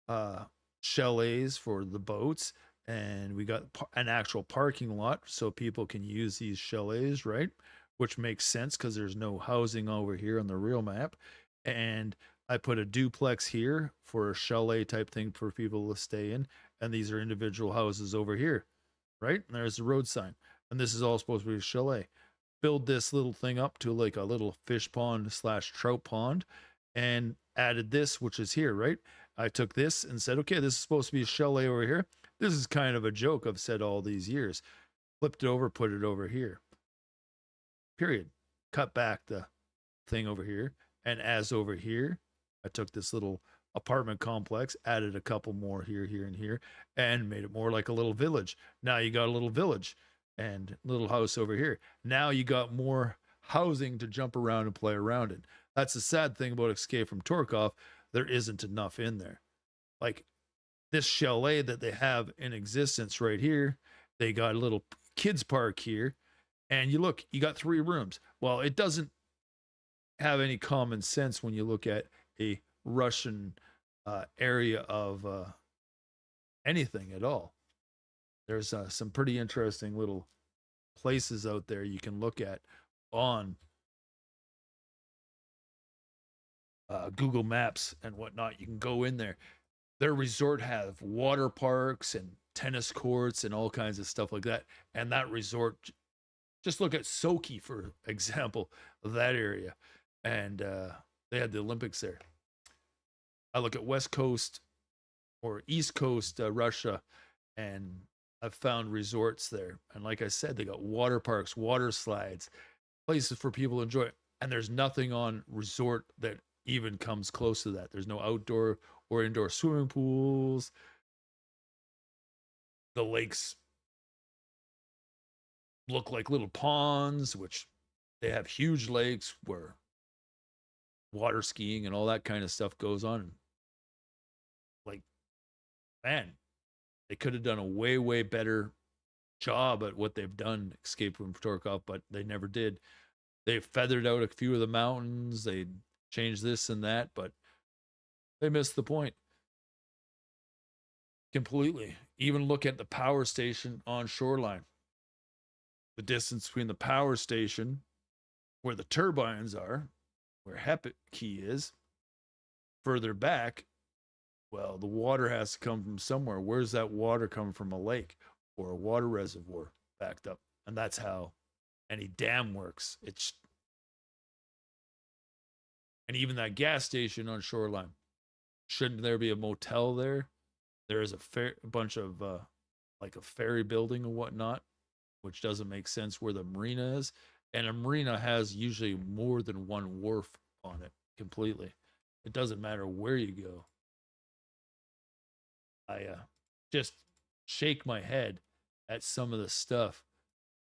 uh, chalets for the boats, and we got an actual parking lot so people can use these chalets, right? Which makes sense because there's no housing over here on the real map. And I put a duplex here for a chalet type thing for people to stay in, and these are individual houses over here, right? And there's the road sign, and this is all supposed to be a chalet. Build this little thing up to like a little fish pond slash trout pond, and added this, which is here, right? I took this and said, okay, this is supposed to be a chalet over here. This is kind of a joke I've said all these years. Flipped it over, put it over here. Period. Cut back the thing over here. And as over here, I took this little apartment complex, added a couple more here, here, and here, and made it more like a little village. Now you got a little village and little house over here. Now you got more housing to jump around and play around in. That's the sad thing about Escape from Tarkov. There isn't enough in there. Like this chalet that they have in existence right here, they got a little kids park here, and you look, you got 3 rooms. Well, it doesn't have any common sense when you look at a Russian area of anything at all. There's some pretty interesting little places out there you can look at on Google Maps and whatnot. You can go in there. Their resort have water parks and tennis courts and all kinds of stuff like that. And that resort, just look at Sochi, for example, that area. And they had the Olympics there. I look at West Coast or East Coast Russia, and I've found resorts there. And like I said, they got water parks, water slides, places for people to enjoy. And there's nothing on resort that even comes close to that. There's no outdoor or indoor swimming pools. The lakes look like little ponds, which they have huge lakes where water skiing and all that kind of stuff goes on. Like, man, they could have done a way, way better job at what they've done, Escape from Tarkov, but they never did. They feathered out a few of the mountains. They changed this and that, but they missed the point completely. Even look at the power station on Shoreline. The distance between the power station, where the turbines are, where Hep Key is, further back, well, the water has to come from somewhere. Where's that water coming from? A lake or a water reservoir backed up. And that's how any dam works. It's and even that gas station on Shoreline. Shouldn't there be a motel there? There is a bunch of like a ferry building and whatnot, which doesn't make sense where the marina is. And a marina has usually more than one wharf on it completely. It doesn't matter where you go. I just shake my head at some of the stuff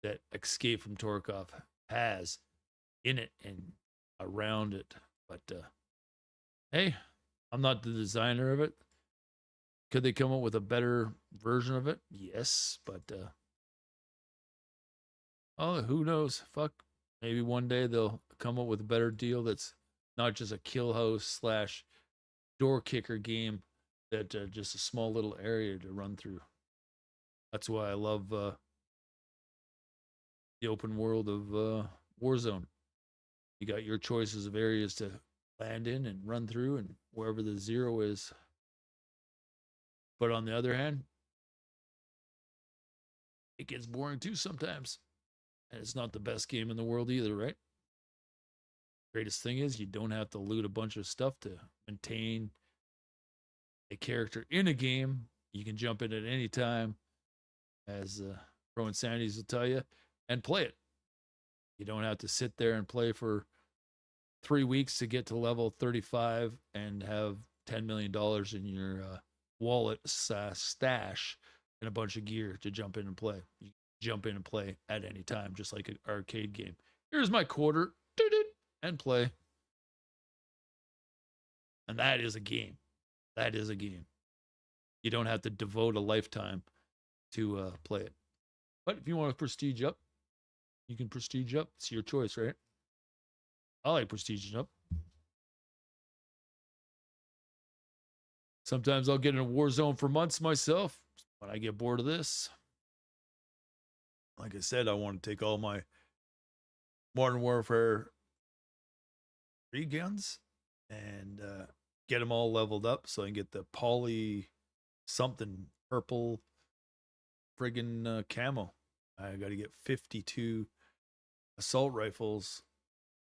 that Escape from Tarkov has in it and around it. But hey, I'm not the designer of it. Could they come up with a better version of it? Yes, but oh, who knows? Fuck. Maybe one day they'll come up with a better deal that's not just a kill house slash door kicker game, that just a small little area to run through. That's why I love the open world of Warzone. You got your choices of areas to land in and run through, and wherever the zero is. But on the other hand, it gets boring too sometimes. And it's not the best game in the world either, right? Greatest thing is you don't have to loot a bunch of stuff to maintain a character in a game. You can jump in at any time, as Pro Insanities will tell you, and play it. You don't have to sit there and play for 3 weeks to get to level 35 and have $10 million in your wallet stash and a bunch of gear to jump in and play. You jump in and play at any time, just like an arcade game. Here's my quarter, and play. And that is a game. That is a game. You don't have to devote a lifetime to play it. But if you want to prestige up, you can prestige up. It's your choice, right? I like prestiging up. Sometimes I'll get in a war zone for months myself when I get bored of this. Like I said, I want to take all my Modern Warfare 3 guns and get them all leveled up so I can get the poly something purple friggin' camo. I got to get 52 assault rifles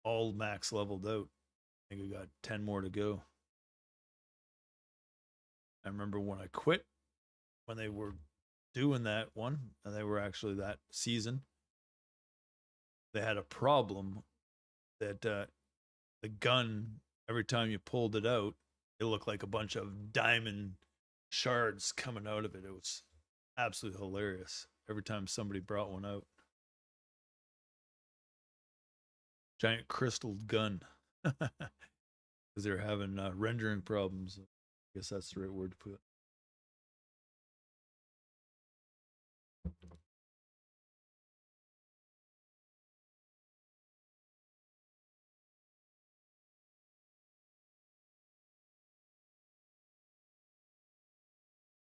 all max leveled out. I think I got 10 more to go. I remember when I quit, when they were doing that one, and they were actually that season, they had a problem that the gun, every time you pulled it out, it looked like a bunch of diamond shards coming out of it. It was absolutely hilarious every time somebody brought one out. Giant crystal gun. Because they're having rendering problems. I guess that's the right word to put it.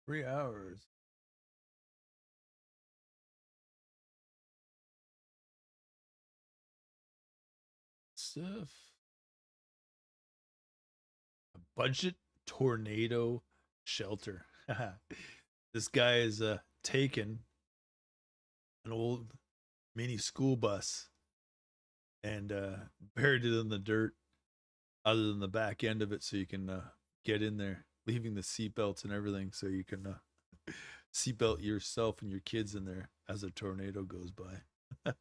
Three hours. Stuff. A budget tornado shelter. This guy is taken an old mini school bus and buried it in the dirt other than the back end of it so you can get in there, leaving the seatbelts and everything so you can seatbelt yourself and your kids in there as a tornado goes by.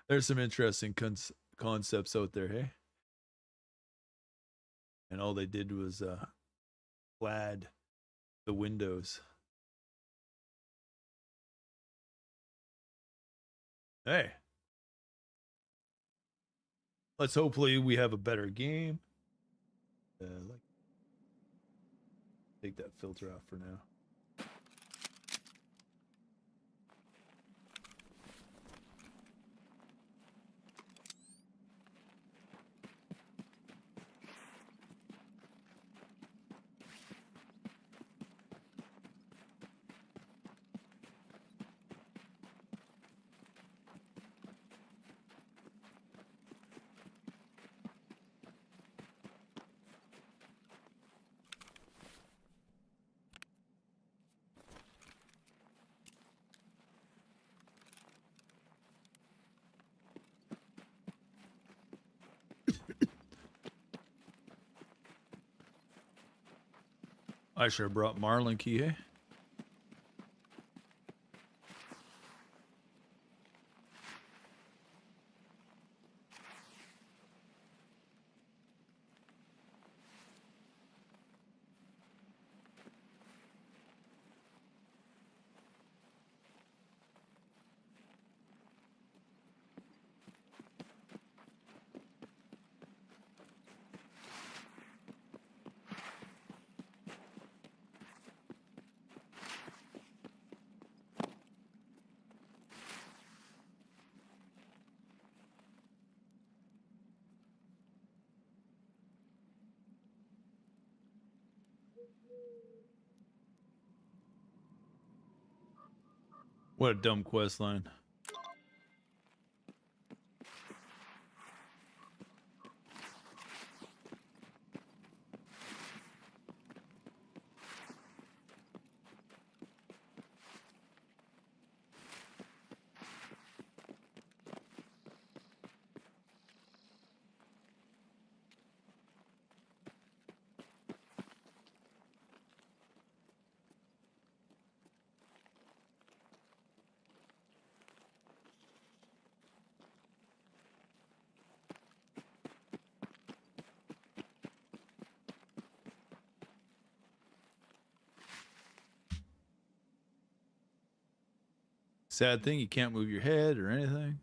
There's some interesting concepts out there, hey? And all they did was clad the windows. Hey, let's hopefully we have a better game. Like, take that filter off for now. I sure brought Marlin key, hey? What a dumb quest line. Sad thing, you can't move your head or anything.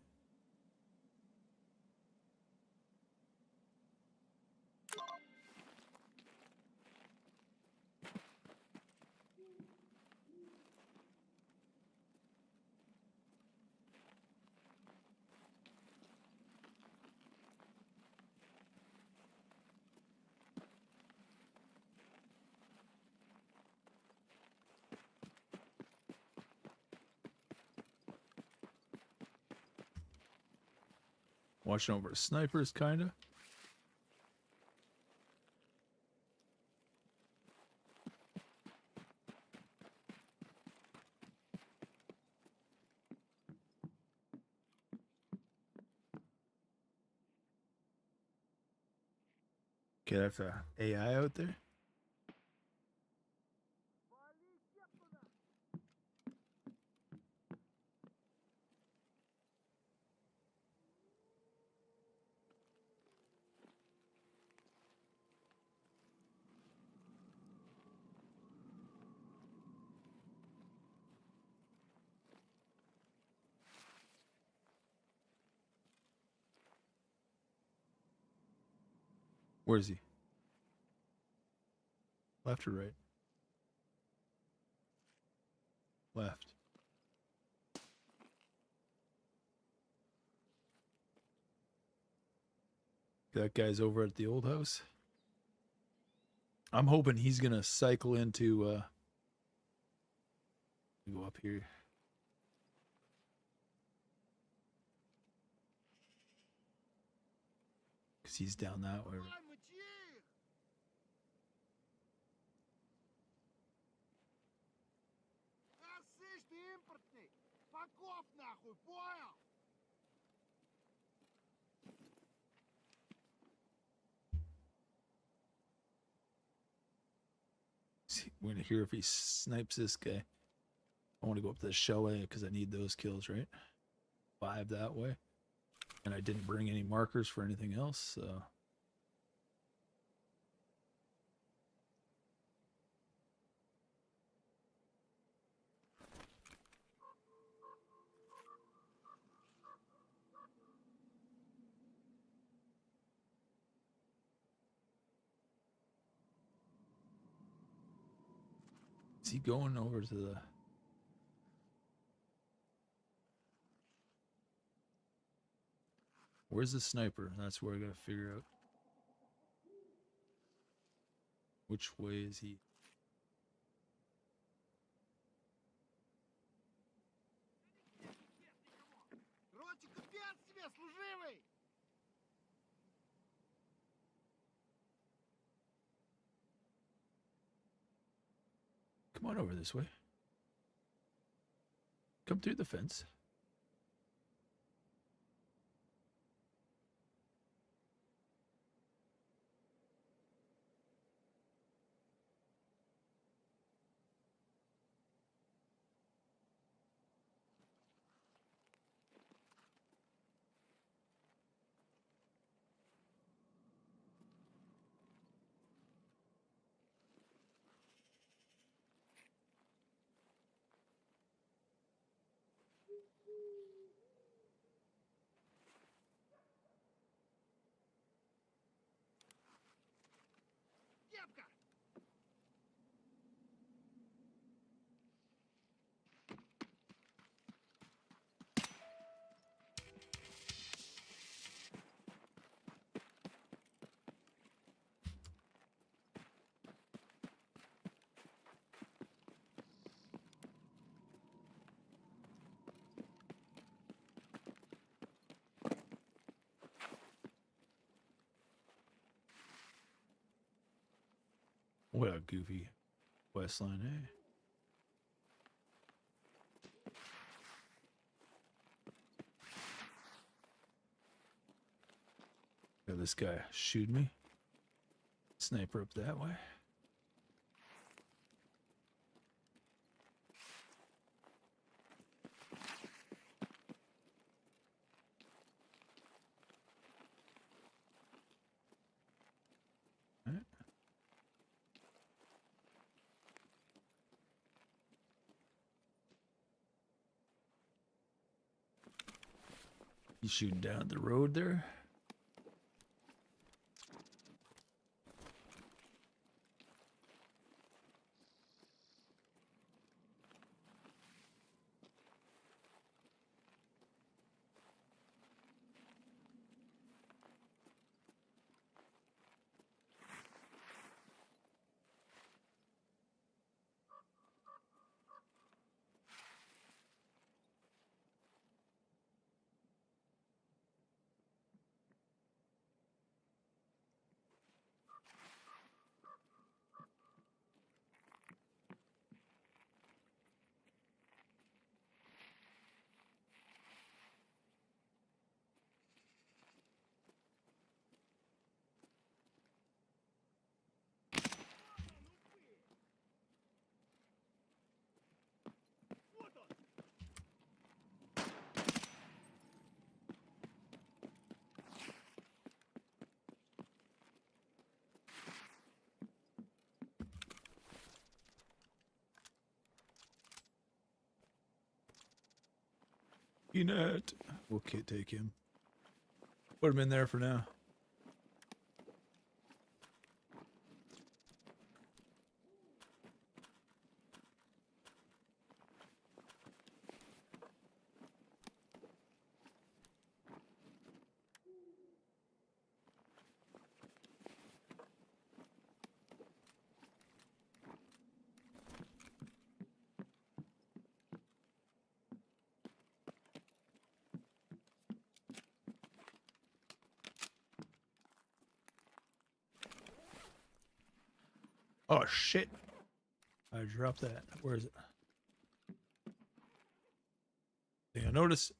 Watching over snipers, kinda. Okay, that's a AI out there. Where is he? Left or right? Left. That guy's over at the old house. I'm hoping he's gonna cycle into go up here. Cause he's down that way. We're gonna hear if he snipes this guy. I want to go up to the chalet because I need those kills, right? 5 that way. And I didn't bring any markers for anything else, so. Is he going over to the... Where's the sniper? That's where I gotta figure out. Which way is he? Come on over this way. Come through the fence. What a goofy quest line, eh? Got this guy shoot me. Sniper up that way. Right. He's shooting down the road there. Peanut. We'll take him. Put him in there for now. Oh shit. I dropped that. Where is it? Thing I noticed.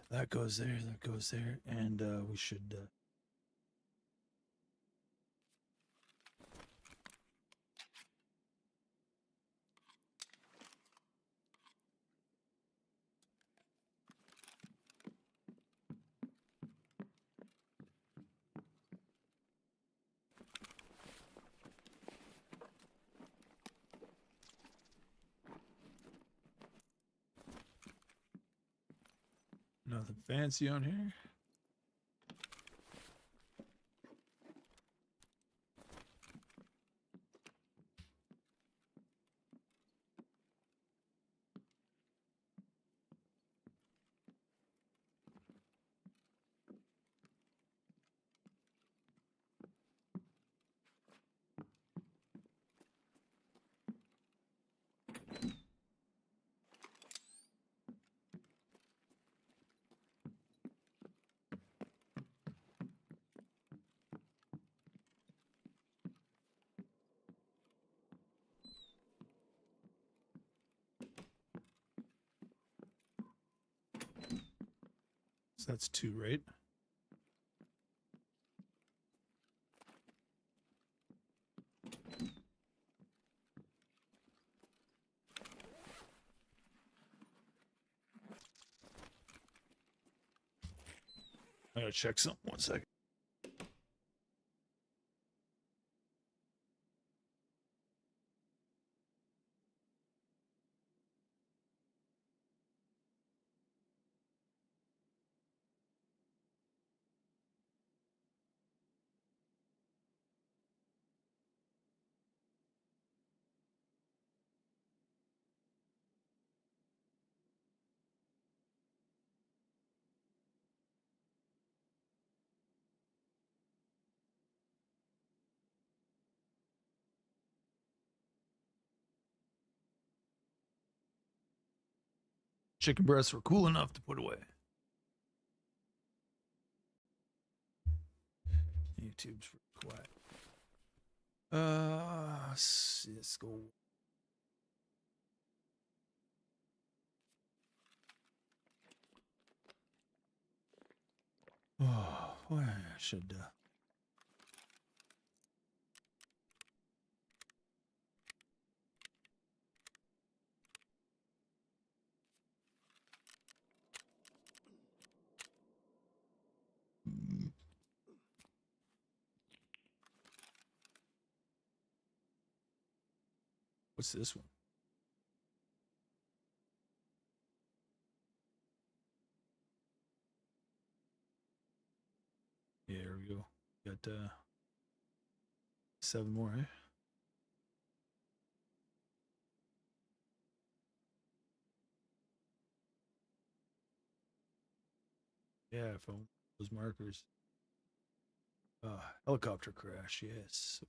That goes there, that goes there, and we should nothing fancy on here. So that's 2, right? I gotta check something. 1 second. Chicken breasts were cool enough to put away. YouTube's quiet. Let's go. Oh, boy, I should. What's this one? Yeah, here we go. Got 7 more, eh? Yeah, I found those markers. Helicopter crash, yes.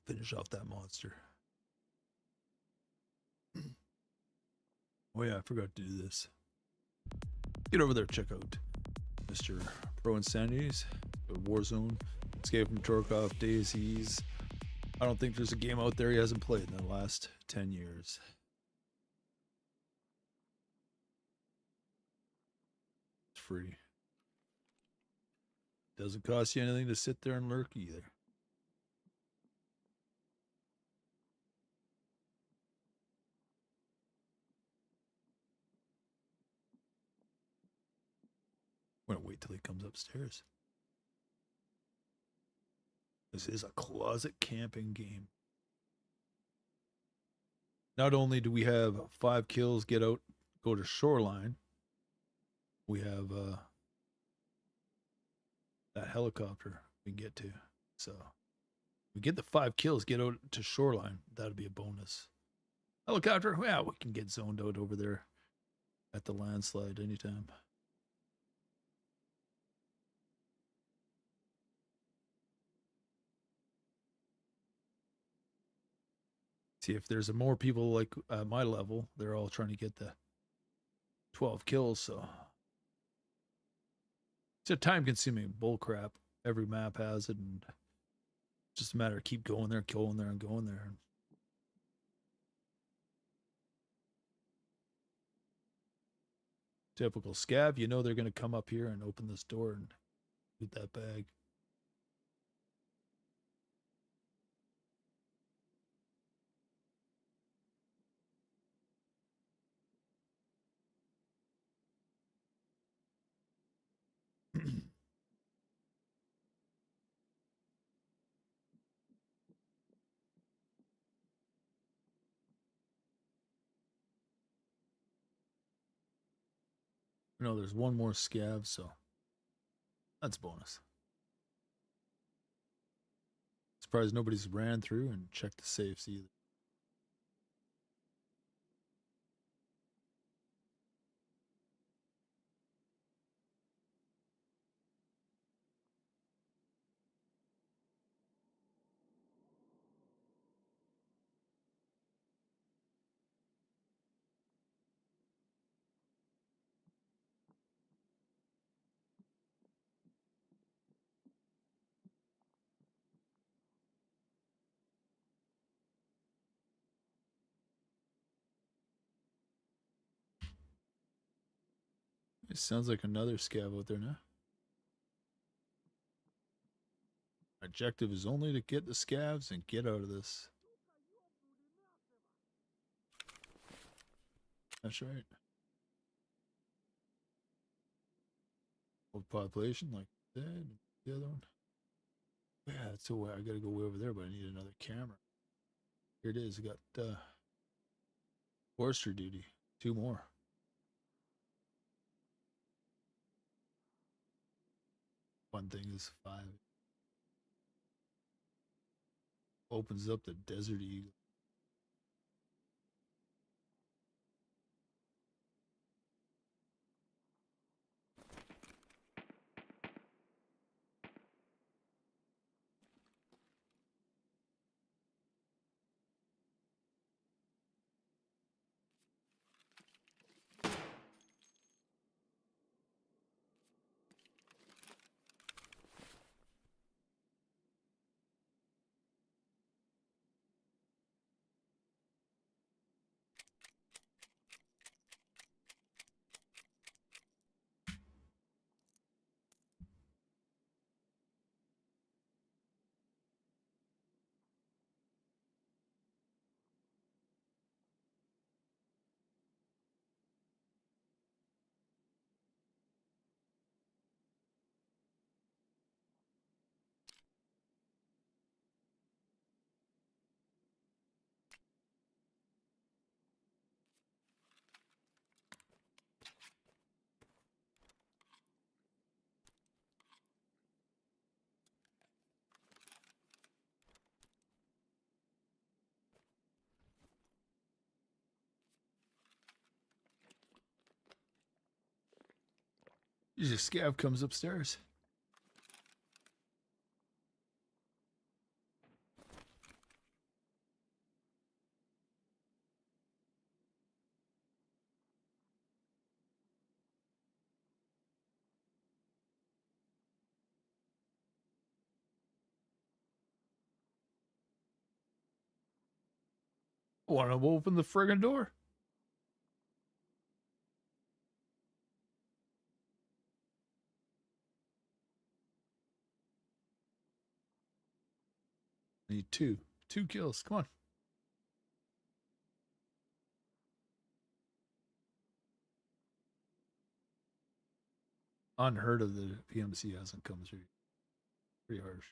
Finish off that monster. Oh yeah, I forgot to do this. Get over there, check out Mr. Pro Insanities, Warzone, Escape from Tarkov, Daisies. I don't think there's a game out there he hasn't played in the last 10 years. It's free. Doesn't cost you anything to sit there and lurk either. I'm gonna wait till he comes upstairs. This is a closet camping game. Not only do we have 5 kills, get out, go to shoreline, we have that helicopter we can get to. So we get the 5 kills, get out to shoreline. That'd be a bonus. Helicopter, well, we can get zoned out over there at the landslide anytime. See, if there's more people like my level, they're all trying to get the 12 kills, so it's a time-consuming bullcrap. Every map has it, and it's just a matter of keep going there, going there, and going there. Typical scav, you know they're going to come up here and open this door and loot that bag. No, there's one more scav, so that's bonus. Surprised nobody's ran through and checked the safes either. It sounds like another scav out there now. Objective is only to get the scavs and get out of this. That's right. Old population, like that. The other one. Yeah, that's a way. I gotta go way over there, but I need another camera. Here it is. I got forester duty. 2 more. One thing is 5. Opens up the desert eagle. Usually scav comes upstairs. Want to open the friggin' door? Need two. 2 kills. Come on. Unheard of the PMC hasn't come through. Pretty harsh.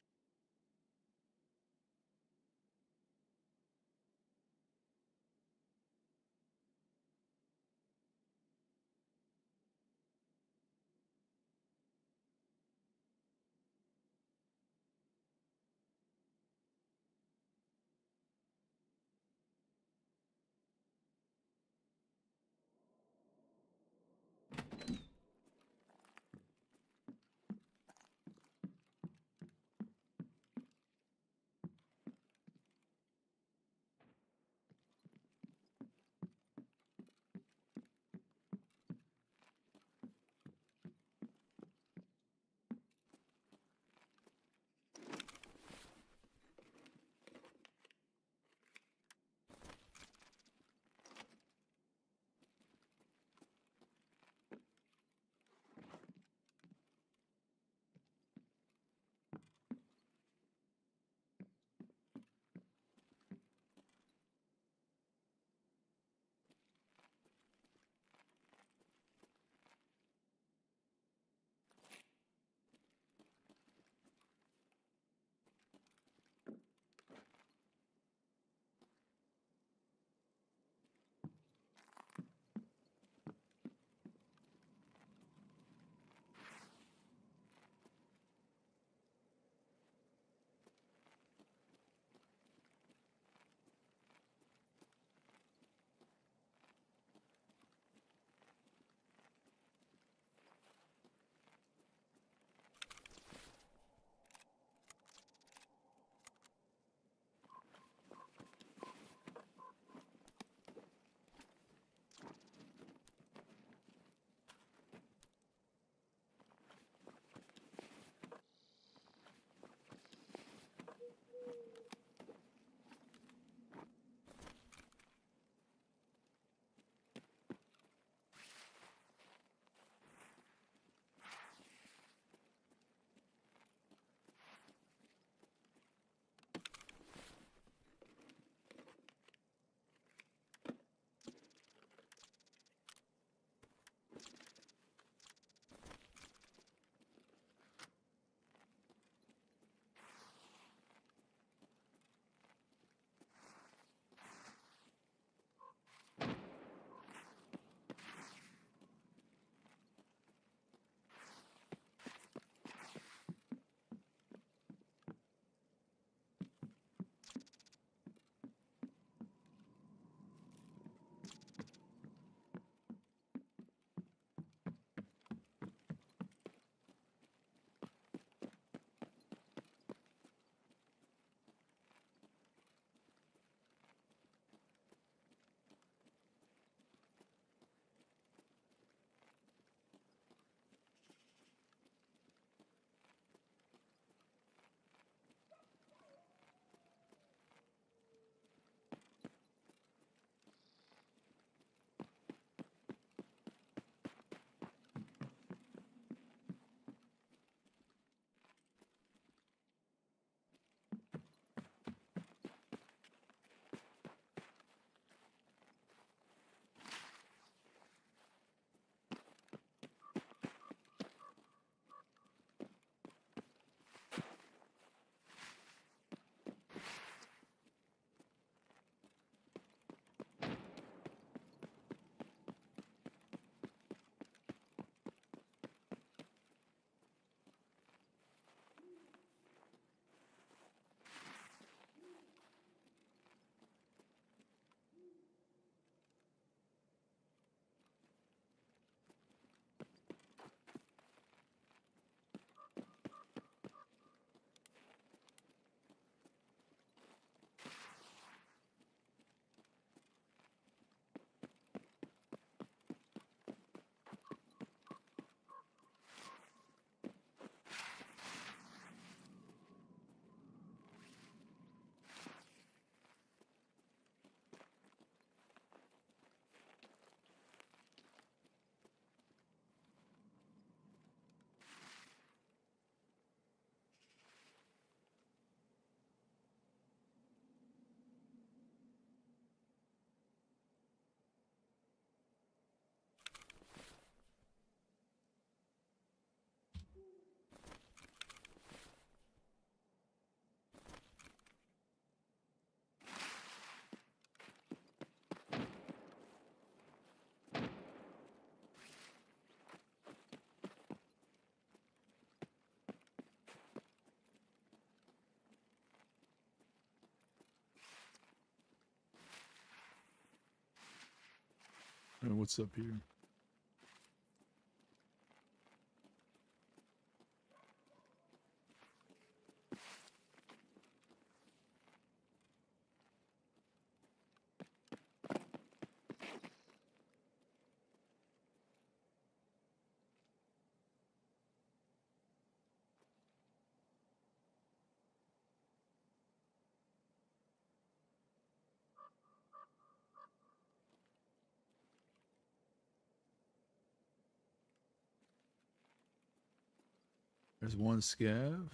And what's up here? There's one scav.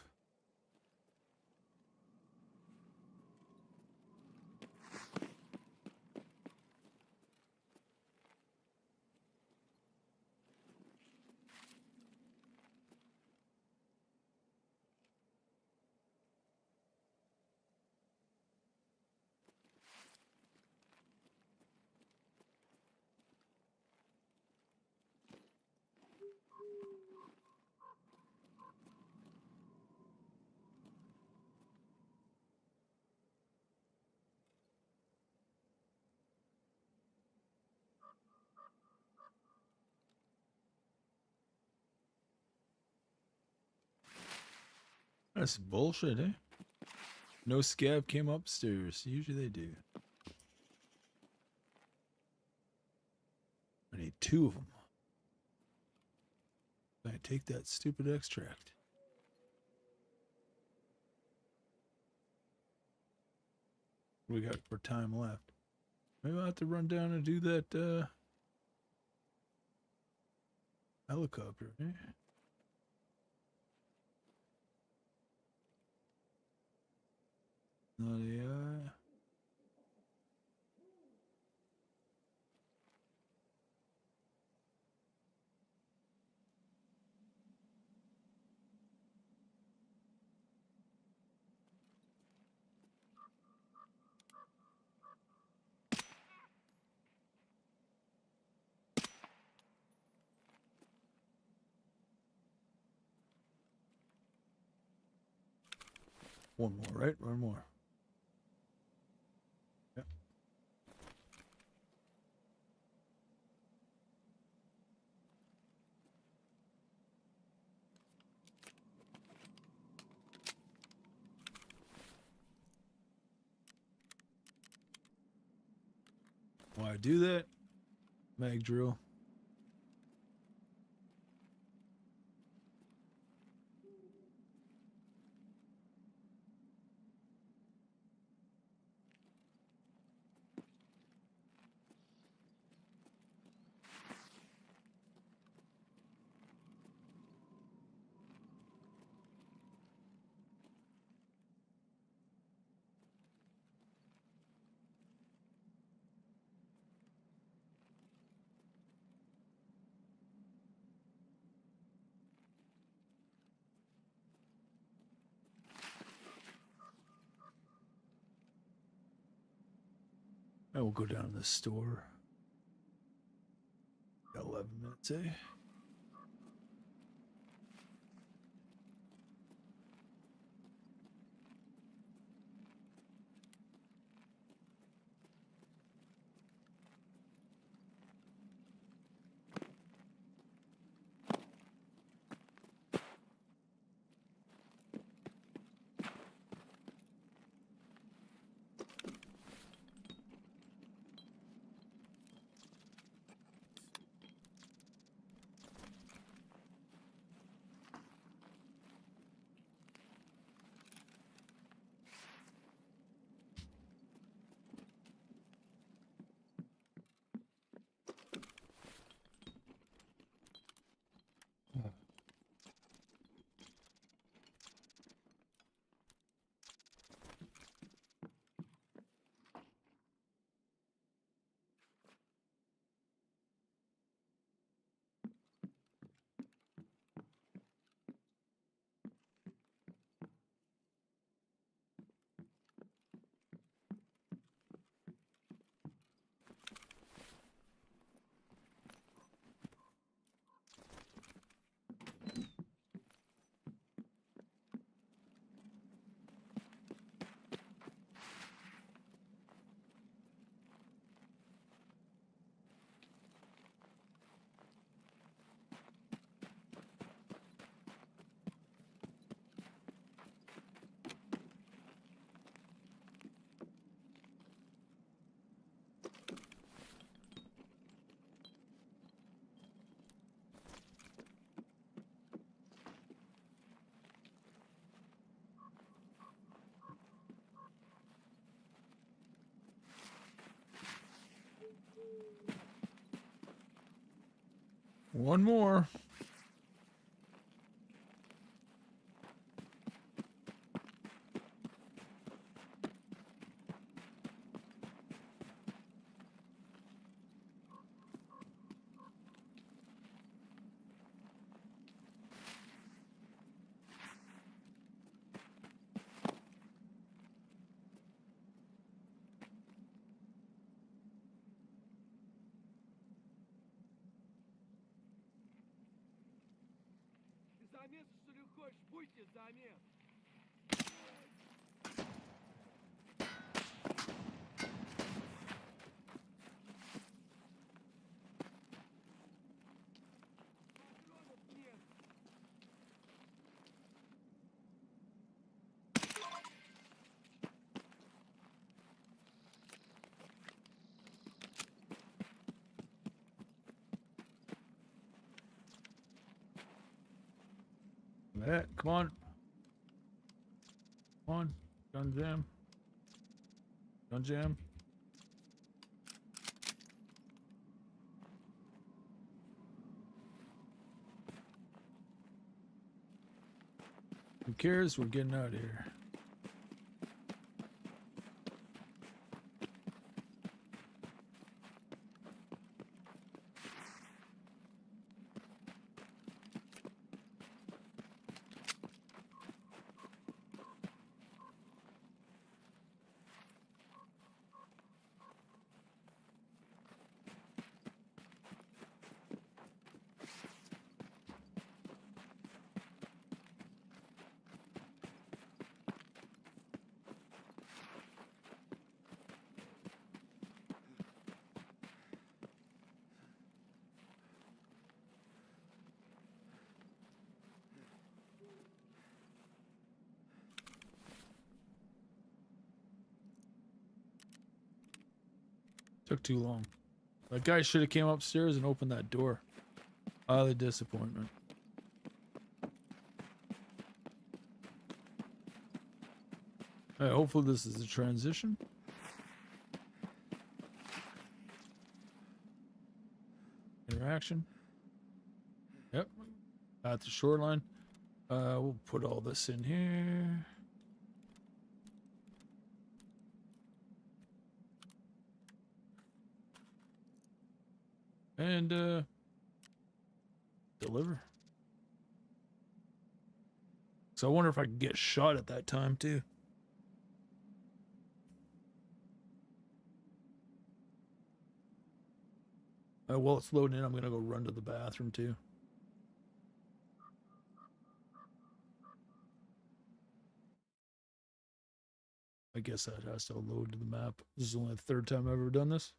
That's bullshit, eh? No scav came upstairs. Usually they do. I need 2 of them. I take that stupid extract. What do we got for time left? Maybe I'll have to run down and do that helicopter, eh? Not AI. One more, right? One more. Yep. Why I do that? Mag drill. I will go down to the store. Got 11 minutes, eh? One more. Замес, что ли, хочешь? Будьте замес. Патронов нет. Yeah, come on. Come on. Gun jam. Gun jam. Who cares? We're getting out of here. Took too long. That guy should have came upstairs and opened that door. Ah, the disappointment. Hey, hopefully this is the transition. Interaction. Yep. At the shoreline. We'll put all this in here. And deliver. So I wonder if I can get shot at that time too. While it's loading in, I'm gonna go run to the bathroom too. I guess that has to load to the map. This is only the third time I've ever done this.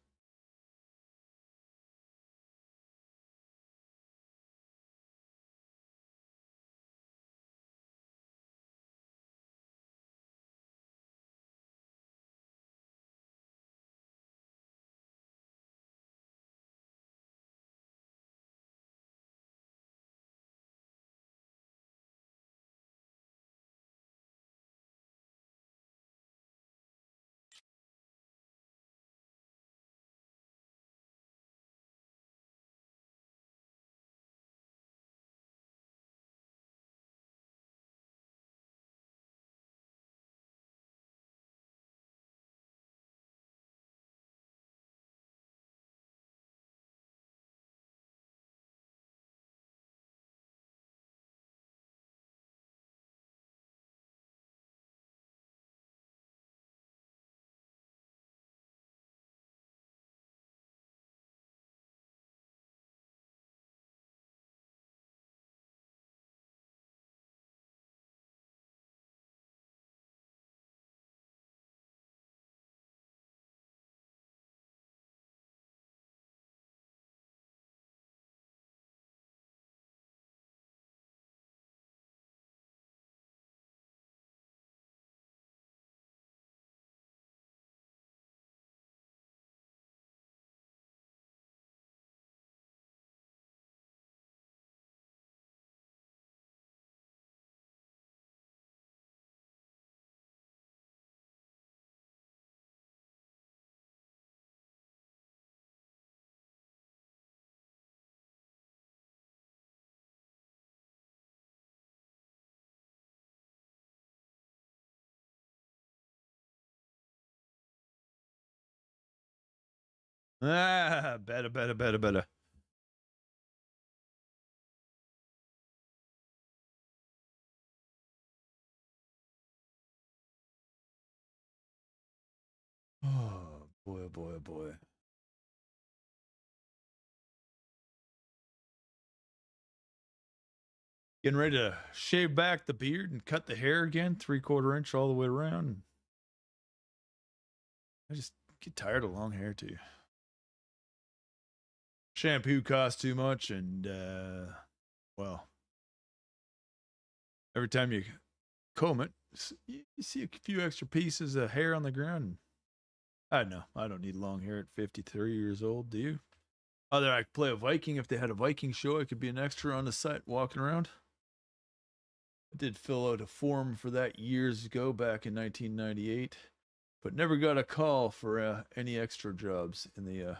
Better. Oh boy, oh boy, oh boy. Getting ready to shave back the beard and cut the hair again, 3/4 inch all the way around. I just get tired of long hair too. Shampoo costs too much, and well, every time you comb it, you see a few extra pieces of hair on the ground. I don't know. I don't need long hair at 53 years old. Do you? Other I could play a Viking. If they had a Viking show, I could be an extra on the set walking around. I did fill out a form for that years ago, back in 1998, but never got a call for any extra jobs in the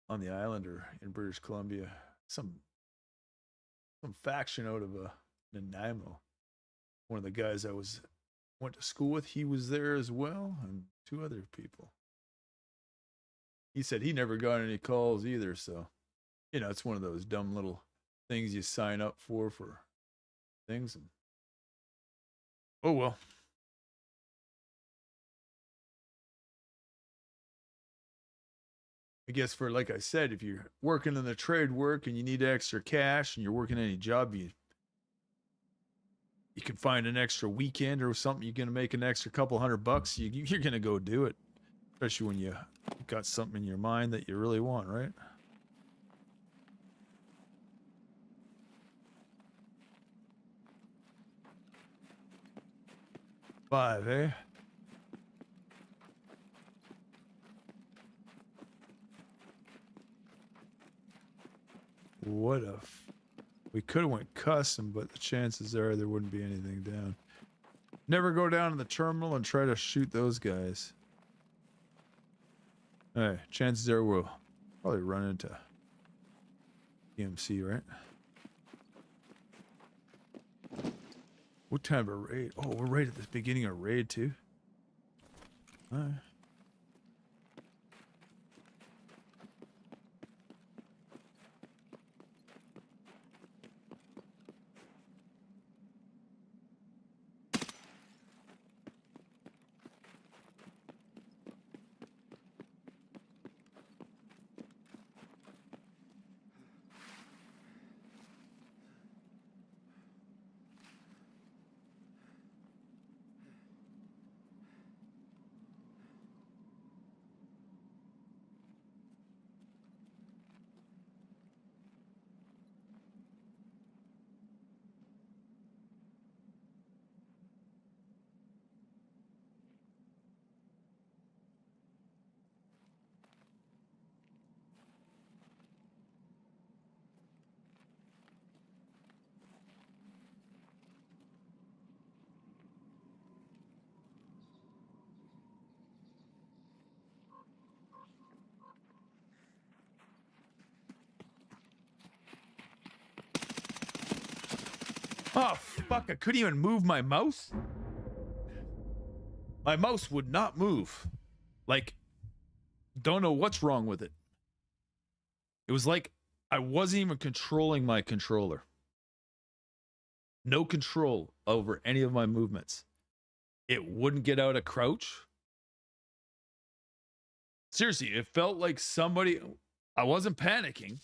on the island or in British Columbia. Some faction out of Nanaimo. One of the guys I went to school with, he was there as well, and 2 other people. He said he never got any calls either, so it's one of those dumb little things you sign up for things. And, oh well. I guess for, like I said, if you're working in the trade work and you need extra cash and you're working any job, you can find an extra weekend or something. You're going to make an extra couple $100. You're going to go do it, especially when you got something in your mind that you really want, right? Five, eh? What if we could have went custom, but the chances are there wouldn't be anything down. Never go down to the terminal and try to shoot those guys. Hey, chances are we'll probably run into EMC, right? What time of a raid? Oh, we're right at the beginning of raid too. All right. Oh, fuck, I couldn't even move my mouse. My mouse would not move. Like, don't know what's wrong with it. It was like I wasn't even controlling my controller. No control over any of my movements. It wouldn't get out of crouch. Seriously, it felt like somebody... I wasn't panicking.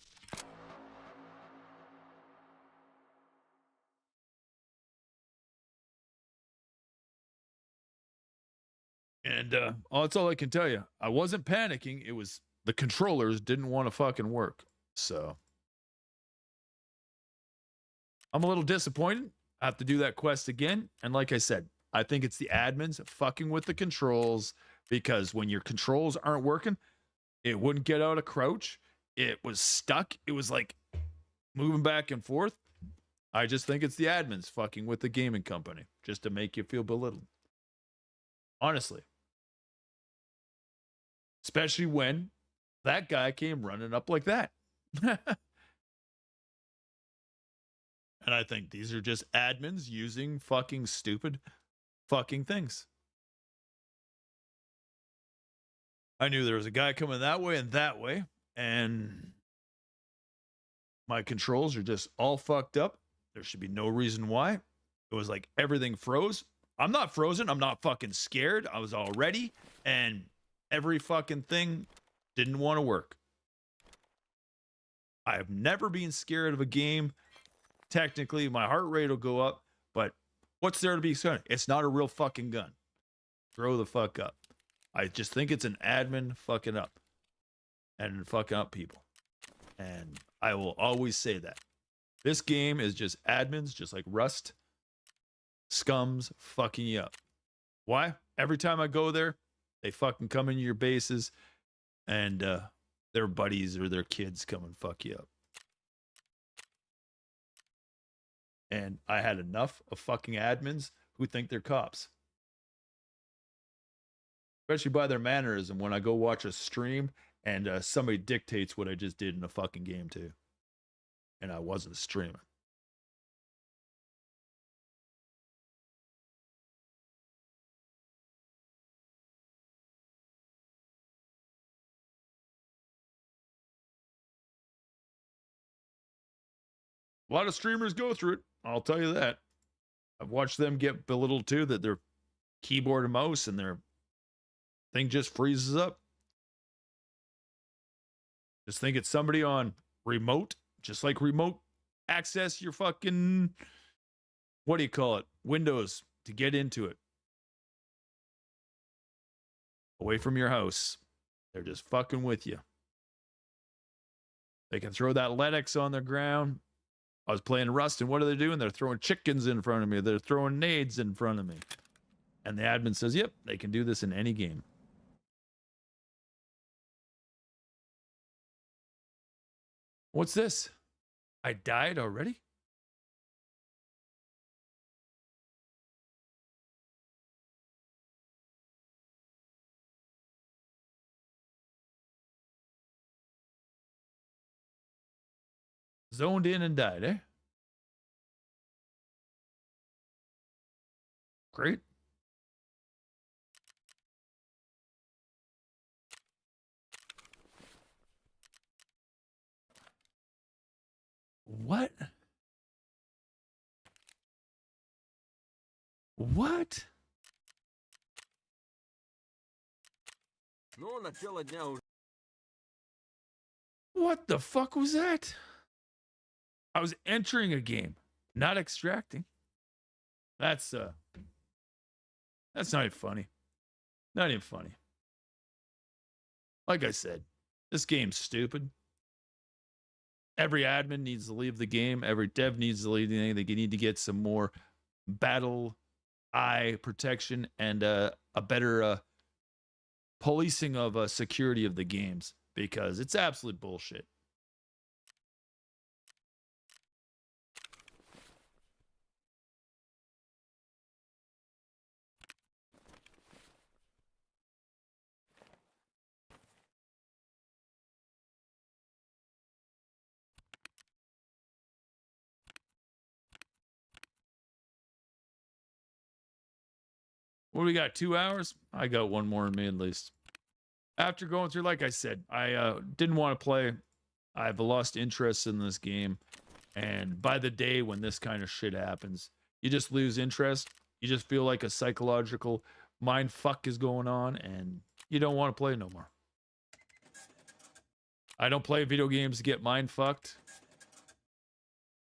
And that's all I can tell you. I wasn't panicking. It was the controllers didn't want to fucking work. So I'm a little disappointed. I have to do that quest again. And like I said, I think it's the admins fucking with the controls, because when your controls aren't working, it wouldn't get out of crouch. It was stuck. It was like moving back and forth. I just think it's the admins fucking with the gaming company just to make you feel belittled. Honestly. Especially when that guy came running up like that. And I think these are just admins using fucking stupid fucking things. I knew there was a guy coming that way and that way, and my controls are just all fucked up. There should be no reason why. It was like everything froze. I'm not frozen. I'm not fucking scared. I was all ready, and every fucking thing didn't want to work. I have never been scared of a game. Technically, my heart rate will go up, but what's there to be scared? It's not a real fucking gun. Grow the fuck up. I just think it's an admin fucking up and fucking up people. And I will always say that. This game is just admins, just like Rust, scums fucking you up. Why? Every time I go there, they fucking come into your bases and their buddies or their kids come and fuck you up. And I had enough of fucking admins who think they're cops. Especially by their mannerism when I go watch a stream and somebody dictates what I just did in a fucking game too. And I wasn't streaming. A lot of streamers go through it. I'll tell you that. I've watched them get belittled too, that their keyboard and mouse and their thing just freezes up. Just think it's somebody on remote, just like remote access your fucking, what do you call it? Windows to get into it. Away from your house. They're just fucking with you. They can throw that Linux on the ground. I was playing Rust, and what are they doing? They're throwing chickens in front of me. They're throwing nades in front of me. And the admin says, yep, they can do this in any game. What's this? I died already? Zoned in and died, eh? Great. What? What? Ну, начало дня уже. What the fuck was that? I was entering a game, not extracting. That's not even funny. Not even funny. Like I said, this game's stupid. Every admin needs to leave the game. Every dev needs to leave the game. They need to get some more battle eye protection and a better policing of security of the games, because it's absolute bullshit. What do we got? 2 hours? I got one more in me at least. After going through, like I said, I didn't want to play. I've lost interest in this game. And by the day when this kind of shit happens, you just lose interest. You just feel like a psychological mind fuck is going on, and you don't want to play no more. I don't play video games to get mind fucked.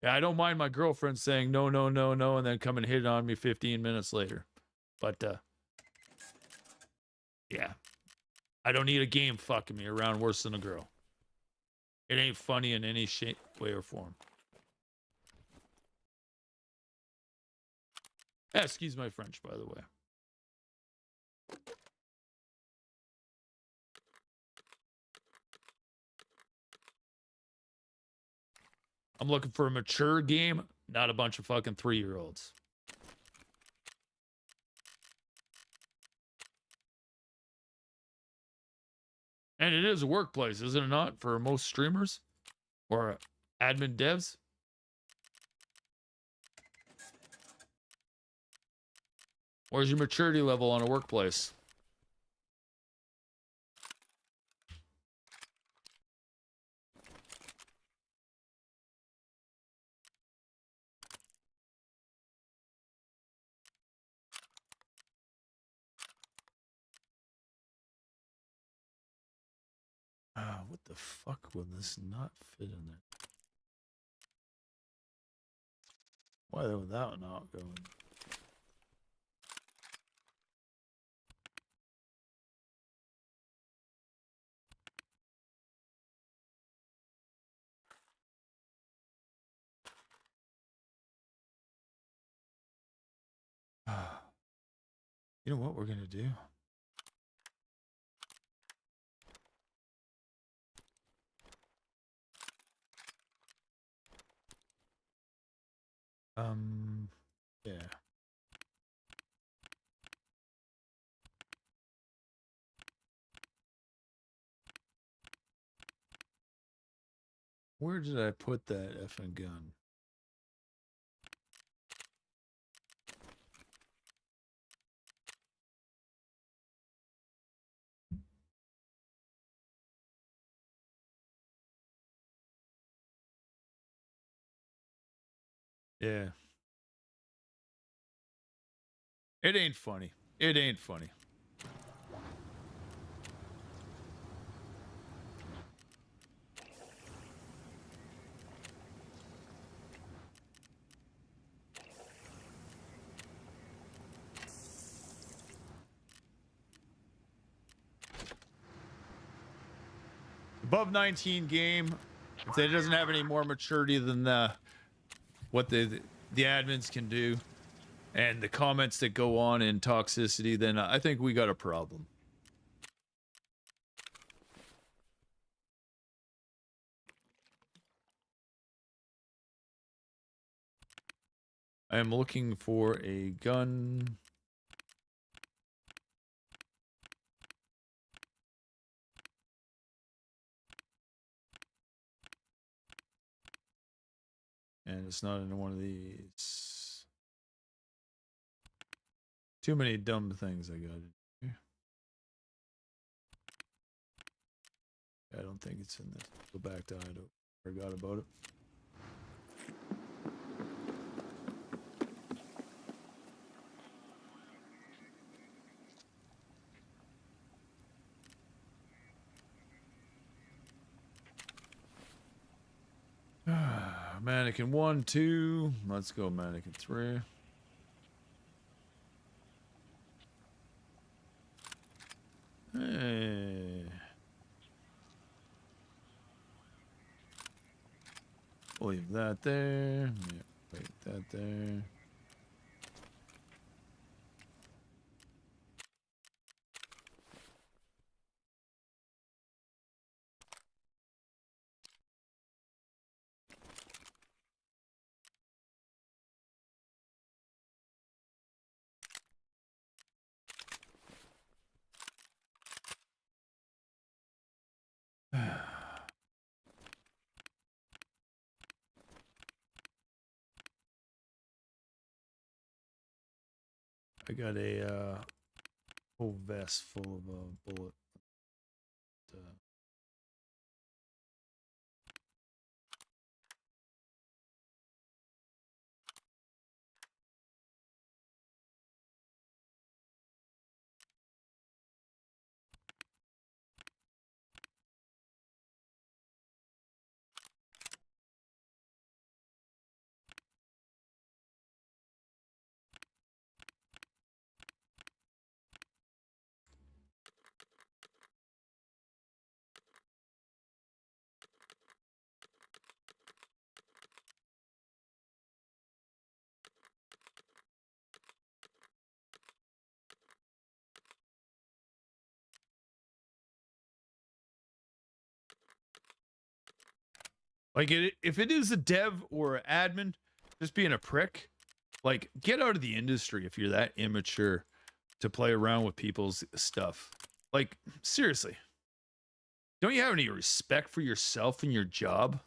Yeah, I don't mind my girlfriend saying no, no, no, no, and then come and hit on me 15 minutes later. But, yeah. I don't need a game fucking me around worse than a girl. It ain't funny in any shape, way, or form. Yeah, excuse my French, by the way. I'm looking for a mature game, not a bunch of fucking 3-year-olds. And it is a workplace, isn't it not, for most streamers or admin devs? Where's your maturity level on a workplace? what the fuck will this not fit in there? Why would that not go in? You know what we're gonna do? Yeah. Where did I put that effing gun? Yeah. It ain't funny. It ain't funny. Above 19 game, if it doesn't have any more maturity than what the admins can do and the comments that go on in toxicity, then I think we got a problem. I am looking for a gun. And it's not in one of these. Too many dumb things I got in here. I don't think it's in this. Go back to Idaho. Forgot about it. Mannequin 1, 2. Let's go mannequin 3. Hey. We'll leave that there. Yeah, wait, that there. I got a whole vest full of bullet. Like, if it is a dev or an admin just being a prick, like, get out of the industry if you're that immature to play around with people's stuff. Like, seriously. Don't you have any respect for yourself and your job?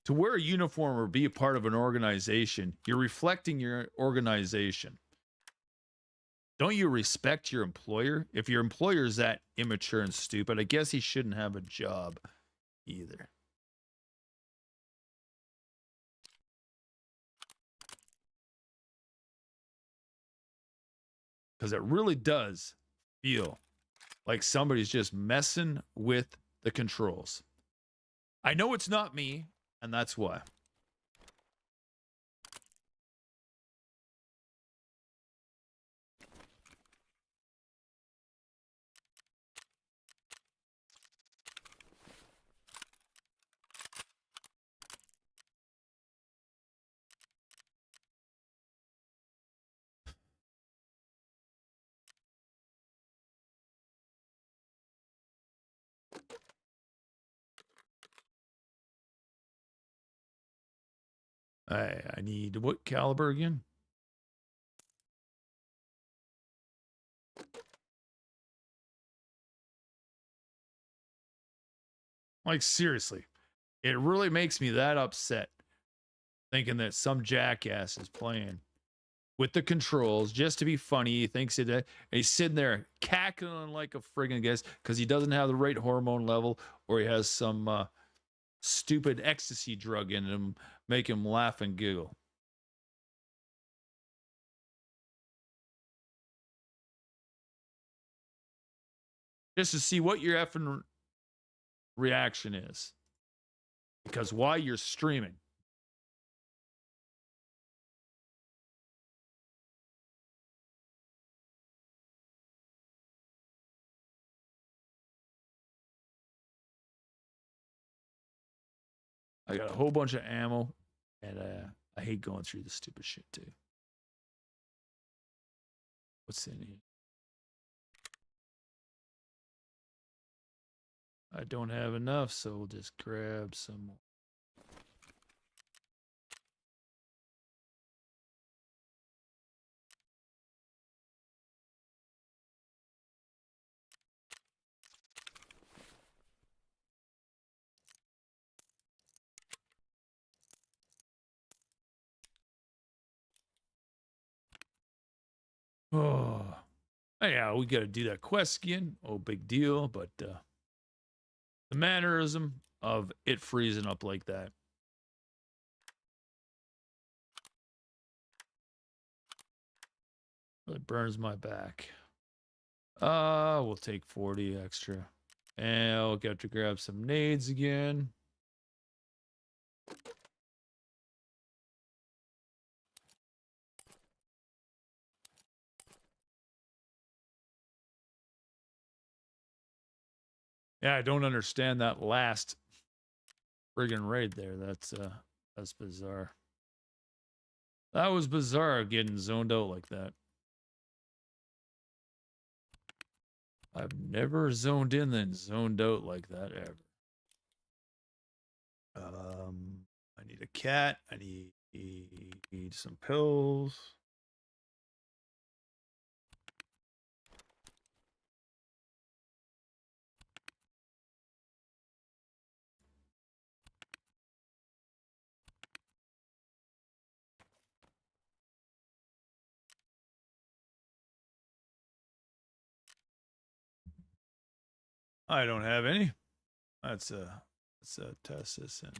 To wear a uniform or be a part of an organization, you're reflecting your organization. Don't you respect your employer? If your employer is that immature and stupid, I guess he shouldn't have a job either. Because it really does feel like somebody's just messing with the controls. I know it's not me, and that's why. I need what caliber again? Like, seriously, it really makes me that upset thinking that some jackass is playing with the controls just to be funny. He thinks it, and he's sitting there cackling like a friggin' guess because he doesn't have the right hormone level, or he has some stupid ecstasy drug in him, make him laugh and giggle. Just to see what your effing reaction is. Because why you're streaming. I got a whole bunch of ammo, and I hate going through this stupid shit too. What's in here? I don't have enough, so we'll just grab some more. Oh, yeah, we got to do that quest again. Oh, big deal. But the mannerism of it freezing up like that. Really burns my back. We'll take 40 extra. And I'll get to grab some nades again. Yeah, I don't understand that last friggin' raid there. That's bizarre. That was bizarre getting zoned out like that. I've never zoned in then zoned out like that ever. I need a cat. I need some pills. I don't have any. Let's test this in.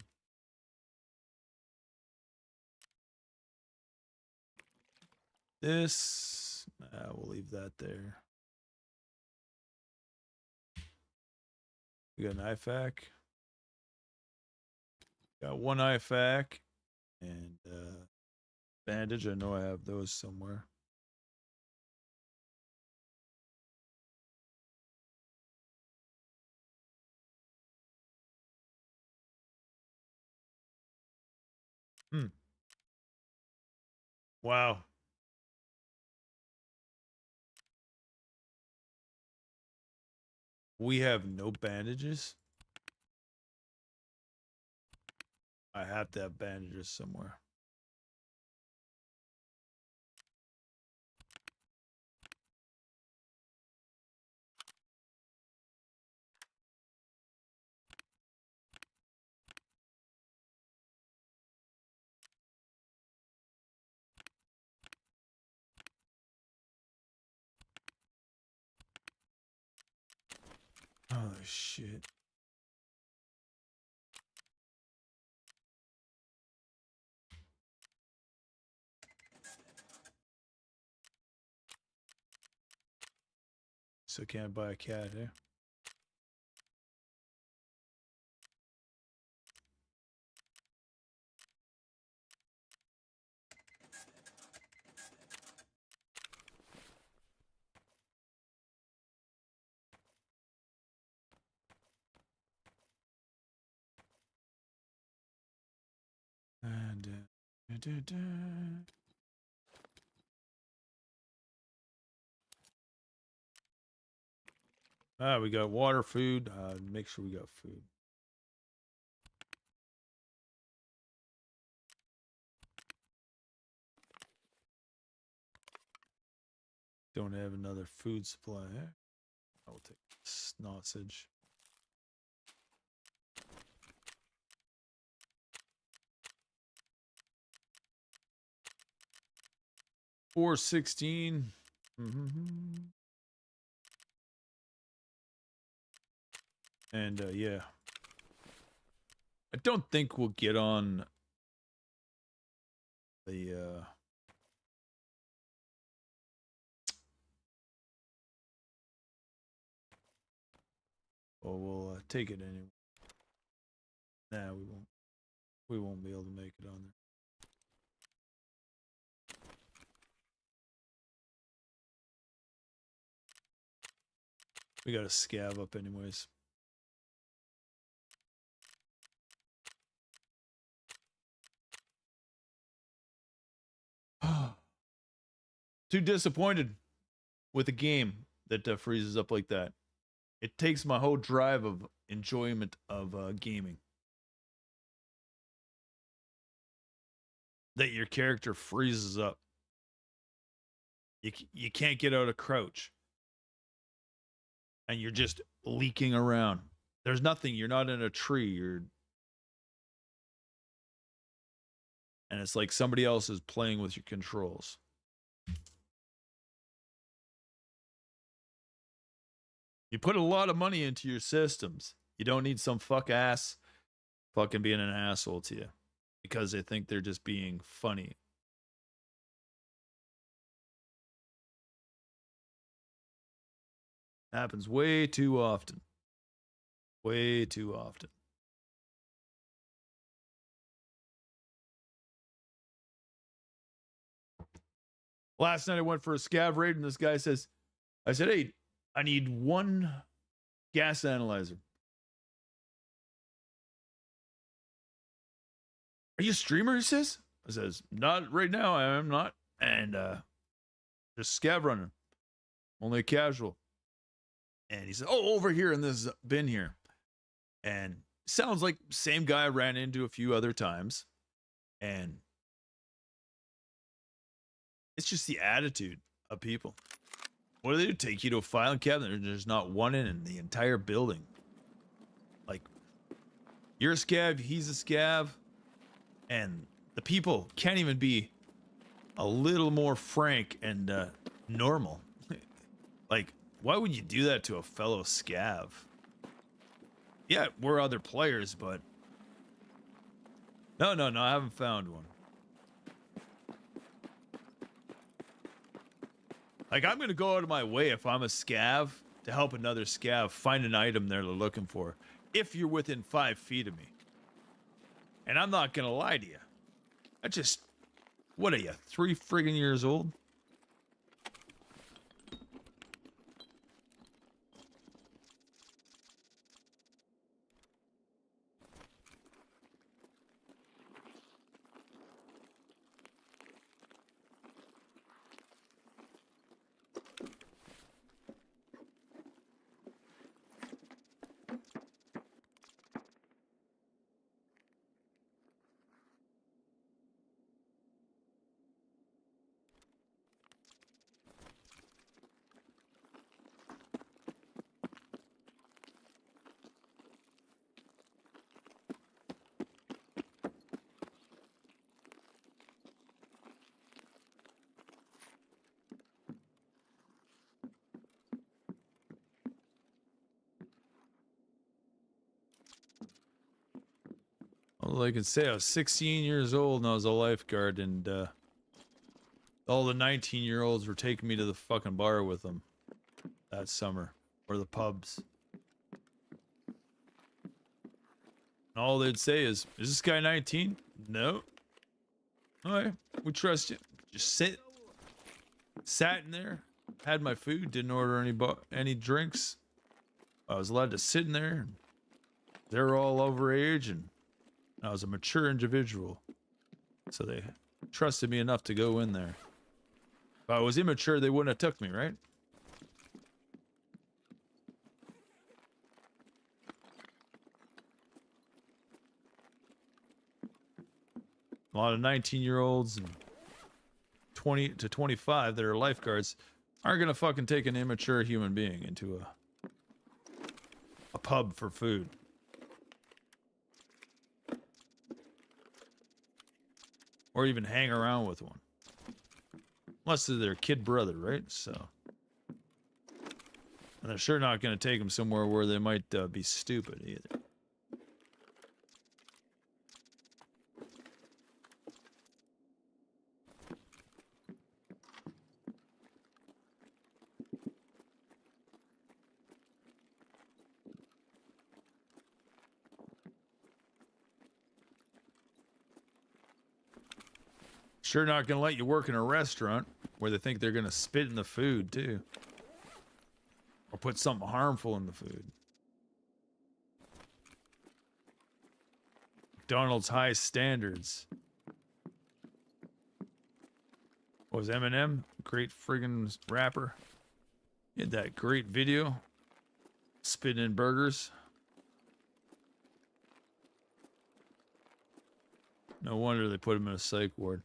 This, we'll leave that there. We got an IFAK. Got one IFAK and bandage. I know I have those somewhere. Wow. We have no bandages. I have to have bandages somewhere. Oh shit. so I can't buy a cat, eh? And we got water, food. Make sure we got food. Don't have another food supply. Eh? I will take sausage. $4.16. And yeah, I don't think we'll get on the well, we'll take it anyway. Nah, we won't. We won't be able to make it on there. We got a scav up anyways. Too disappointed with a game that freezes up like that. It takes my whole drive of enjoyment of gaming. That your character freezes up. You can't get out of crouch. And you're just leaking around. There's nothing. You're not in a tree. And it's like somebody else is playing with your controls. You put a lot of money into your systems. You don't need some ass fucking being an asshole to you because they think they're just being funny. Happens way too often. Way too often. Last night I went for a scav raid and this guy says, I said, hey, I need one gas analyzer. Are you a streamer? He says. I says, not right now. I am not. And just scav runner. Only a casual. And he said, oh, over here in this bin here. And sounds like same guy I ran into a few other times. And it's just the attitude of people. What do they do? Take you to a filing cabinet. There's not one in the entire building. Like, you're a scav, he's a scav. And the people can't even be a little more frank and normal. Like, why would you do that to a fellow scav? Yeah, we're other players, but... No, I haven't found one. Like, I'm going to go out of my way if I'm a scav to help another scav find an item they're looking for. If you're within 5 feet of me. And I'm not going to lie to you. I just... What are you, 3 friggin' years old? All I can say, I was 16 years old and I was a lifeguard, and all the 19-year-olds were taking me to the fucking bar with them. that summer, or the pubs. And all they'd say is this guy 19? No. All right, we trust you. Just sat in there, had my food, didn't order any drinks. I was allowed to sit in there. They're all over age, and I was a mature individual, so they trusted me enough to go in there. If I was immature, they wouldn't have took me, right? A lot of 19-year-olds and 20 to 25 that are lifeguards aren't gonna fucking take an immature human being into a pub for food. Or even hang around with one. Unless they're their kid brother, right? So. And they're sure not gonna take them somewhere where they might be stupid either. Sure not gonna let you work in a restaurant where they think they're gonna spit in the food too. Or put something harmful in the food. McDonald's high standards. What was Eminem? Great friggin' rapper. He had that great video. Spitting in burgers. No wonder they put him in a psych ward.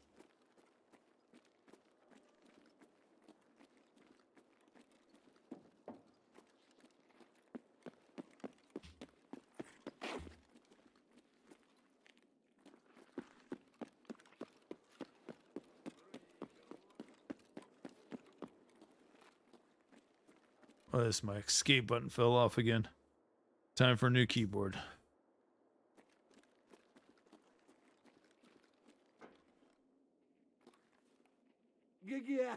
Oh, this my escape button fell off again. Time for a new keyboard. Ге-ге.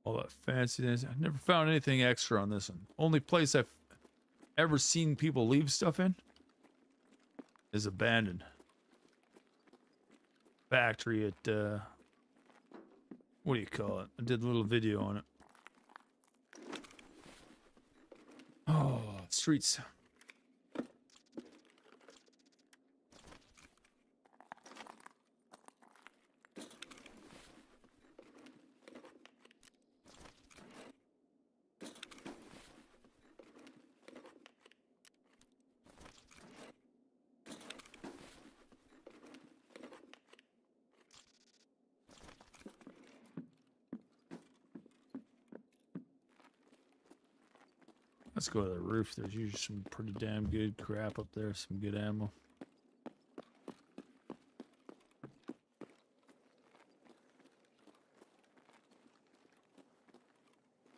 All that fanciness. I've never found anything extra on this one. Only place I've ever seen people leave stuff in is abandoned. Factory at, what do you call it? I did a little video on it. Oh, streets. Let's go to the roof. There's usually some pretty damn good crap up there. Some good ammo.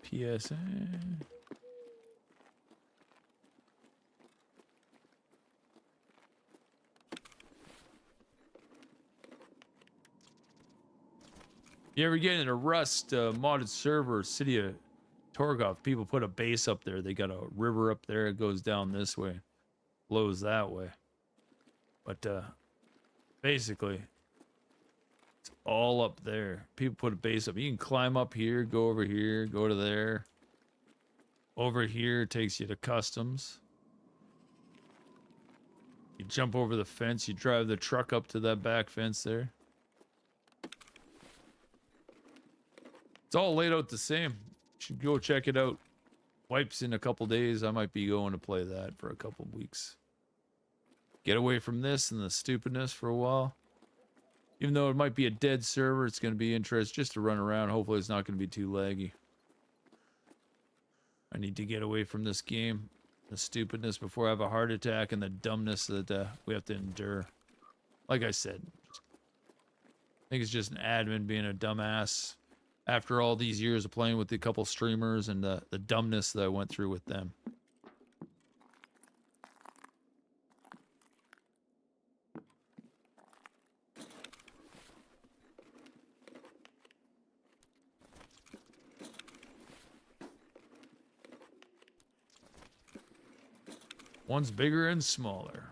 PSA. You ever get in a Rust modded server, City of Torgoth, people put a base up there. They got a river up there. It goes down this way. Flows that way. But basically, it's all up there. People put a base up. You can climb up here, go over here, go to there. Over here takes you to customs. You jump over the fence. You drive the truck up to that back fence there. It's all laid out the same. Should go check it out. Wipes in a couple days. I might be going to play that for a couple weeks. Get away from this and the stupidness for a while. Even though it might be a dead server, it's going to be interesting just to run around. Hopefully it's not going to be too laggy. I need to get away from this game. the stupidness before I have a heart attack, and the dumbness that we have to endure. Like I said, I think it's just an admin being a dumbass after all these years of playing with a couple streamers and the dumbness that I went through with them. One's bigger and smaller.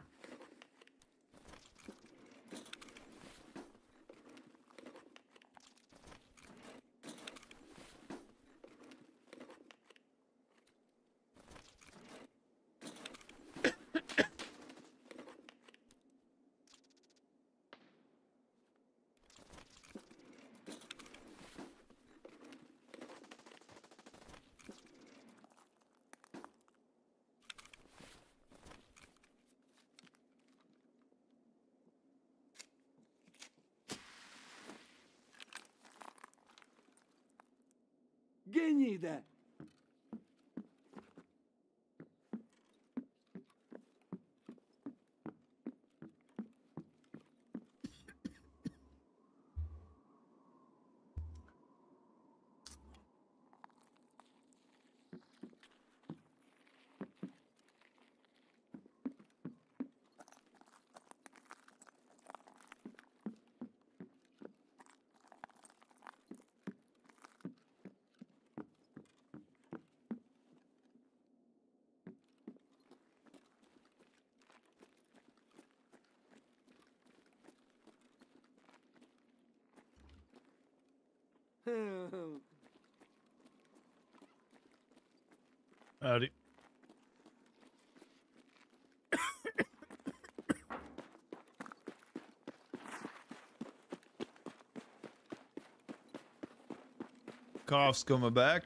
Гнида! Howdy. Cough's coming back.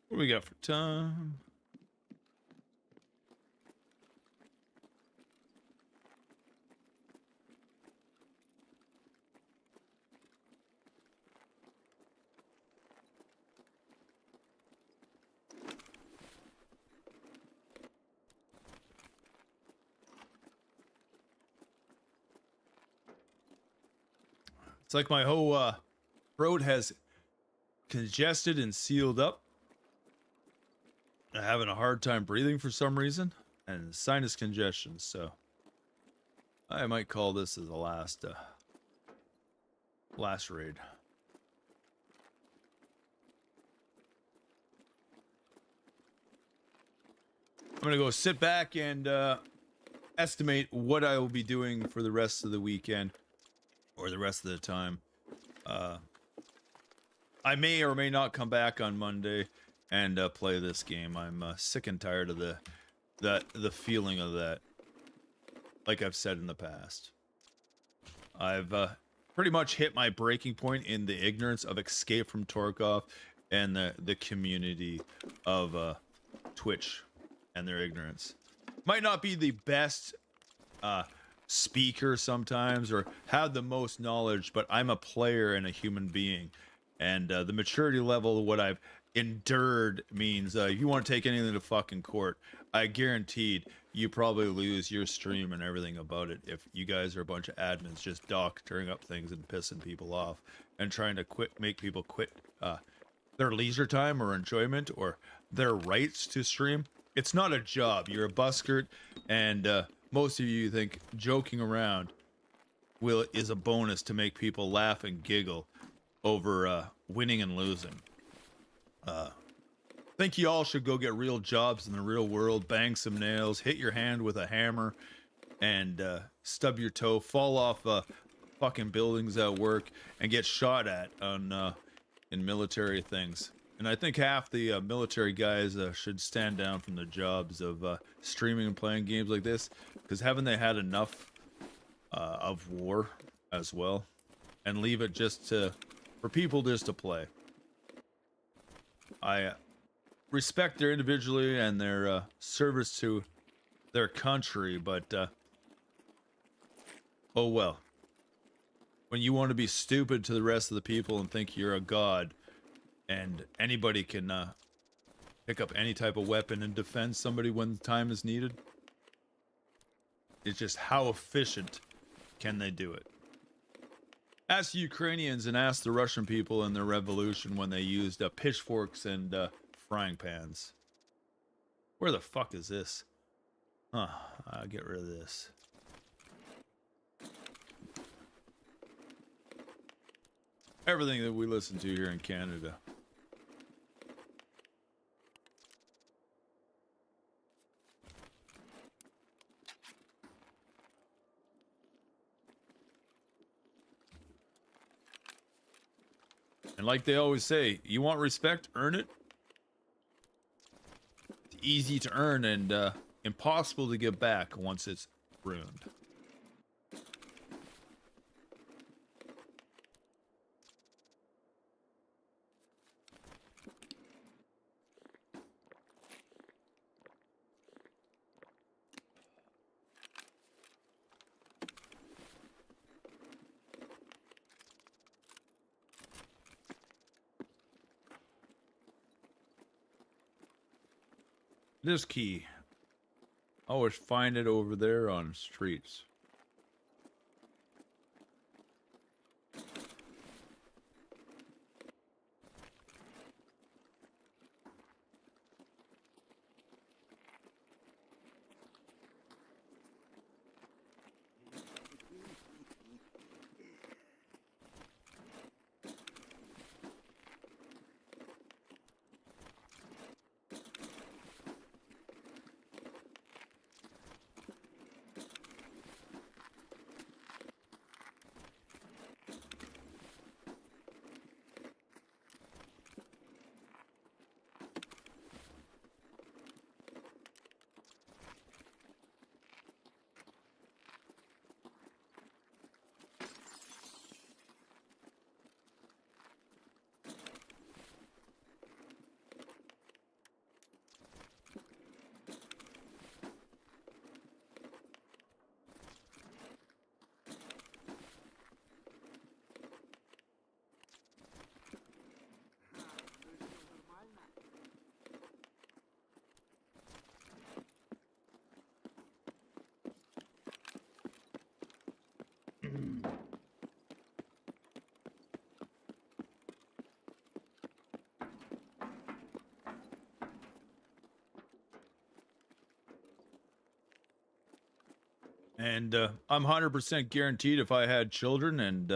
What do we got for time? It's like my whole throat has congested and sealed up. I'm having a hard time breathing for some reason, and sinus congestion, so I might call this as the last raid. I'm gonna go sit back and estimate what I will be doing for the rest of the weekend, or the rest of the time. I may or may not come back on Monday and play this game. I'm sick and tired of the feeling of that. Like I've said in the past, I've pretty much hit my breaking point in the ignorance of Escape from Tarkov and the community of Twitch and their ignorance. Might not be the best speaker sometimes or have the most knowledge, but I'm a player and a human being. And the maturity level of what I've endured means if you want to take anything to fucking court, I guaranteed you probably lose your stream and everything about it if you guys are a bunch of admins just doctoring up things and pissing people off and trying to make people quit their leisure time or enjoyment or their rights to stream. It's not a job. You're a busker, and most of you think joking around is a bonus to make people laugh and giggle over winning and losing. Think you all should go get real jobs in the real world, bang some nails, hit your hand with a hammer, and stub your toe, fall off fucking buildings at work, and get shot at on in military things. And I think half the military guys should stand down from the jobs of streaming and playing games like this, because haven't they had enough of war as well, and leave it just for people just to play. I respect their individually and their service to their country, but oh well. When you want to be stupid to the rest of the people and think you're a god, and anybody can pick up any type of weapon and defend somebody when the time is needed, it's just how efficient can they do it? Ask the Ukrainians and ask the Russian people in their revolution when they used pitchforks and frying pans. Where the fuck is this? Huh, I'll get rid of this. Everything that we listen to here in Canada. And like they always say, you want respect, earn it. It's easy to earn and impossible to get back once it's ruined. This key. Always find it over there on streets. And I'm 100% guaranteed if I had children and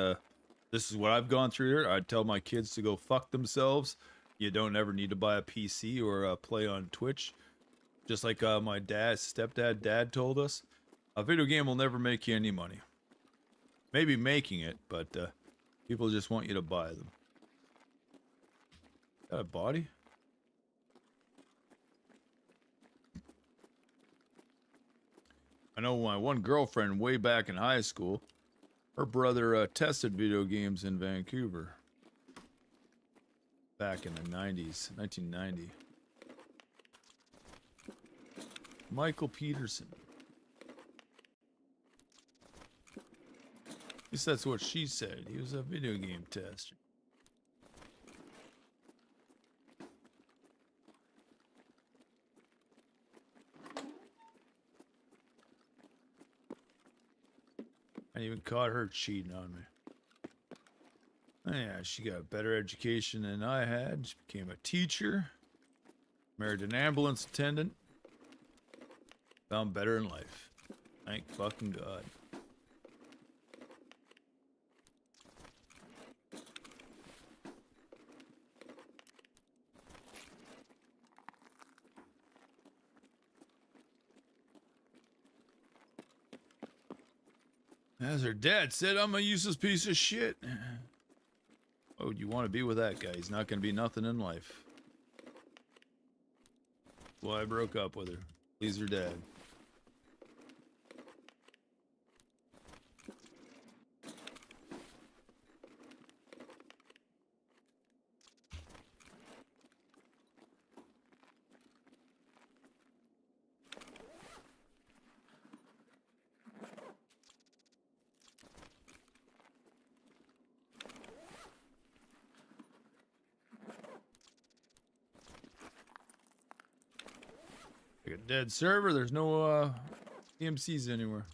this is what I've gone through here, I'd tell my kids to go fuck themselves. You don't ever need to buy a PC or play on Twitch. Just like my stepdad told us, a video game will never make you any money. Maybe making it, but people just want you to buy them. Got a body? I know my one girlfriend way back in high school, her brother tested video games in Vancouver. Back in the 90s, 1990. Michael Peterson. At least that's what she said. He was a video game tester. I even caught her cheating on me. Oh, yeah, she got a better education than I had. She became a teacher. Married an ambulance attendant. Found better in life. Thank fucking God. As her dad said, I'm a useless piece of shit. Why would you want to be with that guy? He's not going to be nothing in life. That's why I broke up with her. Please her dad. Like a dead server, there's no EMCs anywhere.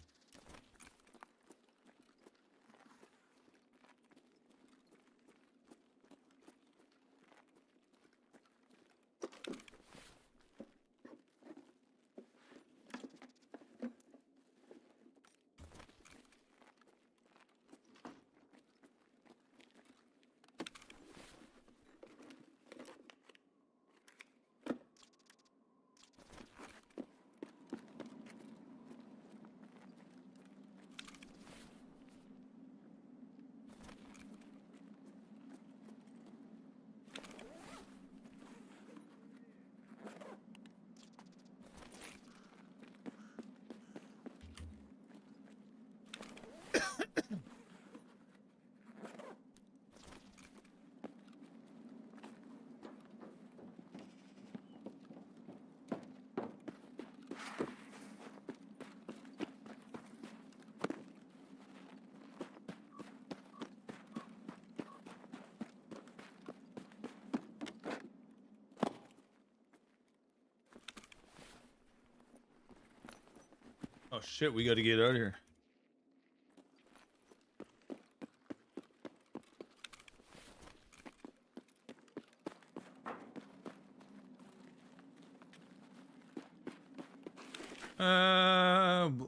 Oh shit, we gotta get out of here.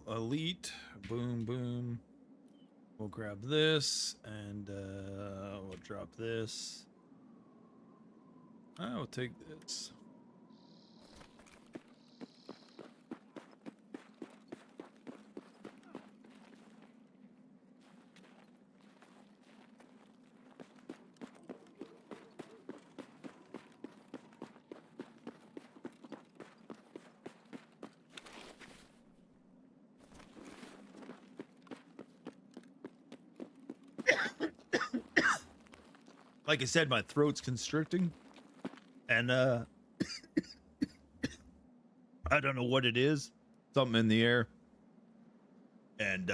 Elite. Boom, boom. We'll grab this and we'll drop this. We'll take this. Like I said, my throat's constricting, and I don't know what it is. Something in the air, and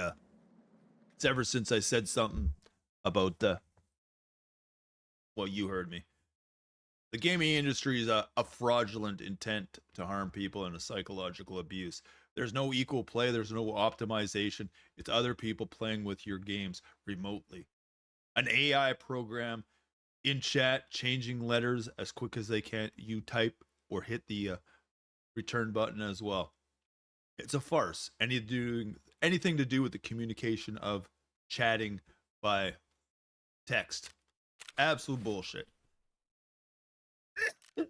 it's ever since I said something about well, you heard me. The gaming industry is a fraudulent intent to harm people and a psychological abuse. There's no equal play. There's no optimization. It's other people playing with your games remotely. An AI program in chat changing letters as quick as they can. You type or hit the return button as well. It's a farce. Anything to do with the communication of chatting by text. Absolute bullshit. And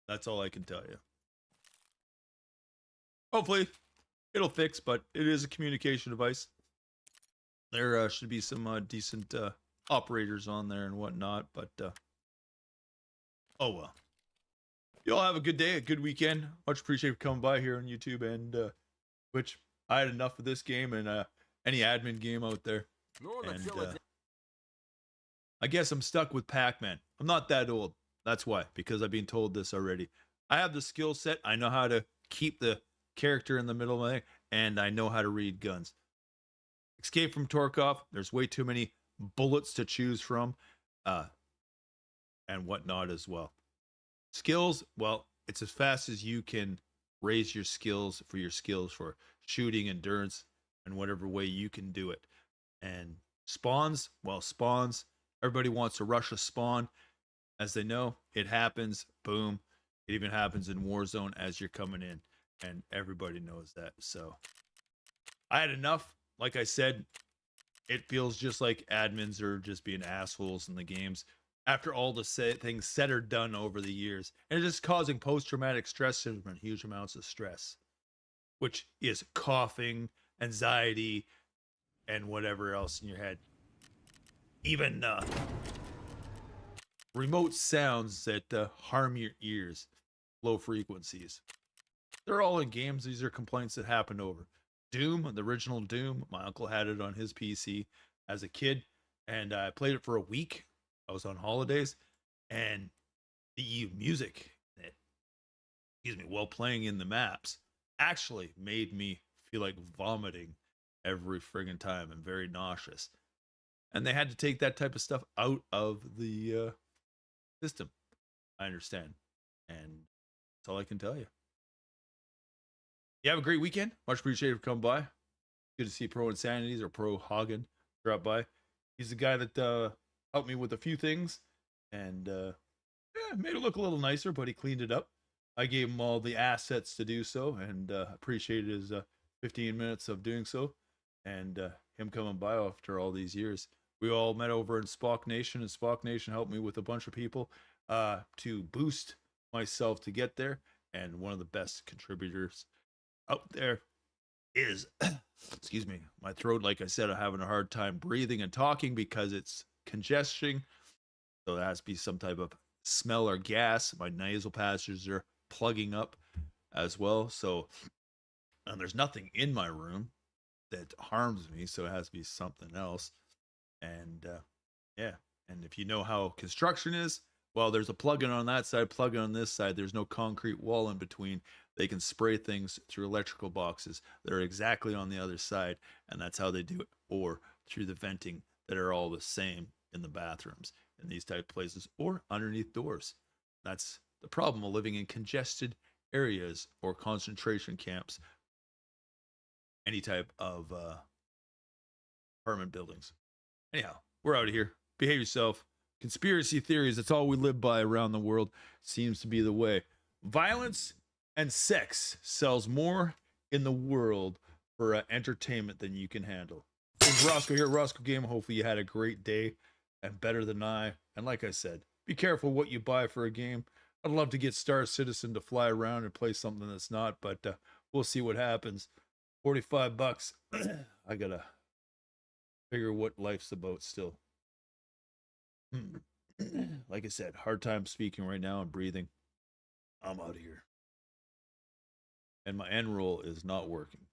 that's all I can tell you. Hopefully it'll fix, but it is a communication device. There should be some decent operators on there and whatnot, but oh well. You all have a good day, a good weekend. Much appreciate for coming by here on YouTube and Twitch. I had enough of this game and any admin game out there. And I guess I'm stuck with Pac-Man. I'm not that old. That's why, because I've been told this already. I have the skill set. I know how to keep the character in the middle of my thing, and I know how to read guns. Escape from Tarkov, there's way too many bullets to choose from, and whatnot as well. Skills, well, it's as fast as you can raise your skills for shooting, endurance, and whatever way you can do it. And spawns, well, spawns, everybody wants to rush a spawn. As they know, it happens, boom. It even happens in Warzone as you're coming in, and everybody knows that. So I had enough. Like I said, it feels just like admins are just being assholes in the games after all the things said or done over the years. And it's just causing post-traumatic stress syndrome and huge amounts of stress, which is coughing, anxiety, and whatever else in your head. Even remote sounds that harm your ears, low frequencies. They're all in games. These are complaints that happened over. Doom, the original Doom, my uncle had it on his PC as a kid, and I played it for a week. I was on holidays, and the music, while playing in the maps, actually made me feel like vomiting every friggin' time and very nauseous. And they had to take that type of stuff out of the system. I understand, and that's all I can tell you. You have a great weekend. Much appreciated for coming by. Good to see Pro Insanities or Pro Hagen drop by. He's the guy that helped me with a few things and made it look a little nicer, but he cleaned it up. I gave him all the assets to do so, and appreciated his 15 minutes of doing so, and him coming by after all these years. We all met over in Spock Nation, and Spock Nation helped me with a bunch of people to boost myself to get there. And one of the best contributors out there is, excuse me, my throat, like I said, I'm having a hard time breathing and talking because it's congestion. So there has to be some type of smell or gas. My nasal passages are plugging up as well. So, and there's nothing in my room that harms me. So it has to be something else. And yeah. And if you know how construction is, well, there's a plug-in on that side, plug-in on this side. There's no concrete wall in between. They can spray things through electrical boxes that are exactly on the other side, and that's how they do it. Or through the venting that are all the same in the bathrooms in these type of places, or underneath doors. That's the problem of living in congested areas or concentration camps. Any type of apartment buildings. Anyhow, we're out of here. Behave yourself. Conspiracy theories, that's all we live by around the world. Seems to be the way. Violence and sex sells more in the world for entertainment than you can handle. This is Roscoe here at Roscoe Game. Hopefully you had a great day and better than I. And like I said, be careful what you buy for a game. I'd love to get Star Citizen to fly around and play something that's not, but we'll see what happens. $45. I gotta figure what life's about still. Like I said, hard time speaking right now and breathing. I'm out of here. And my end roll is not working.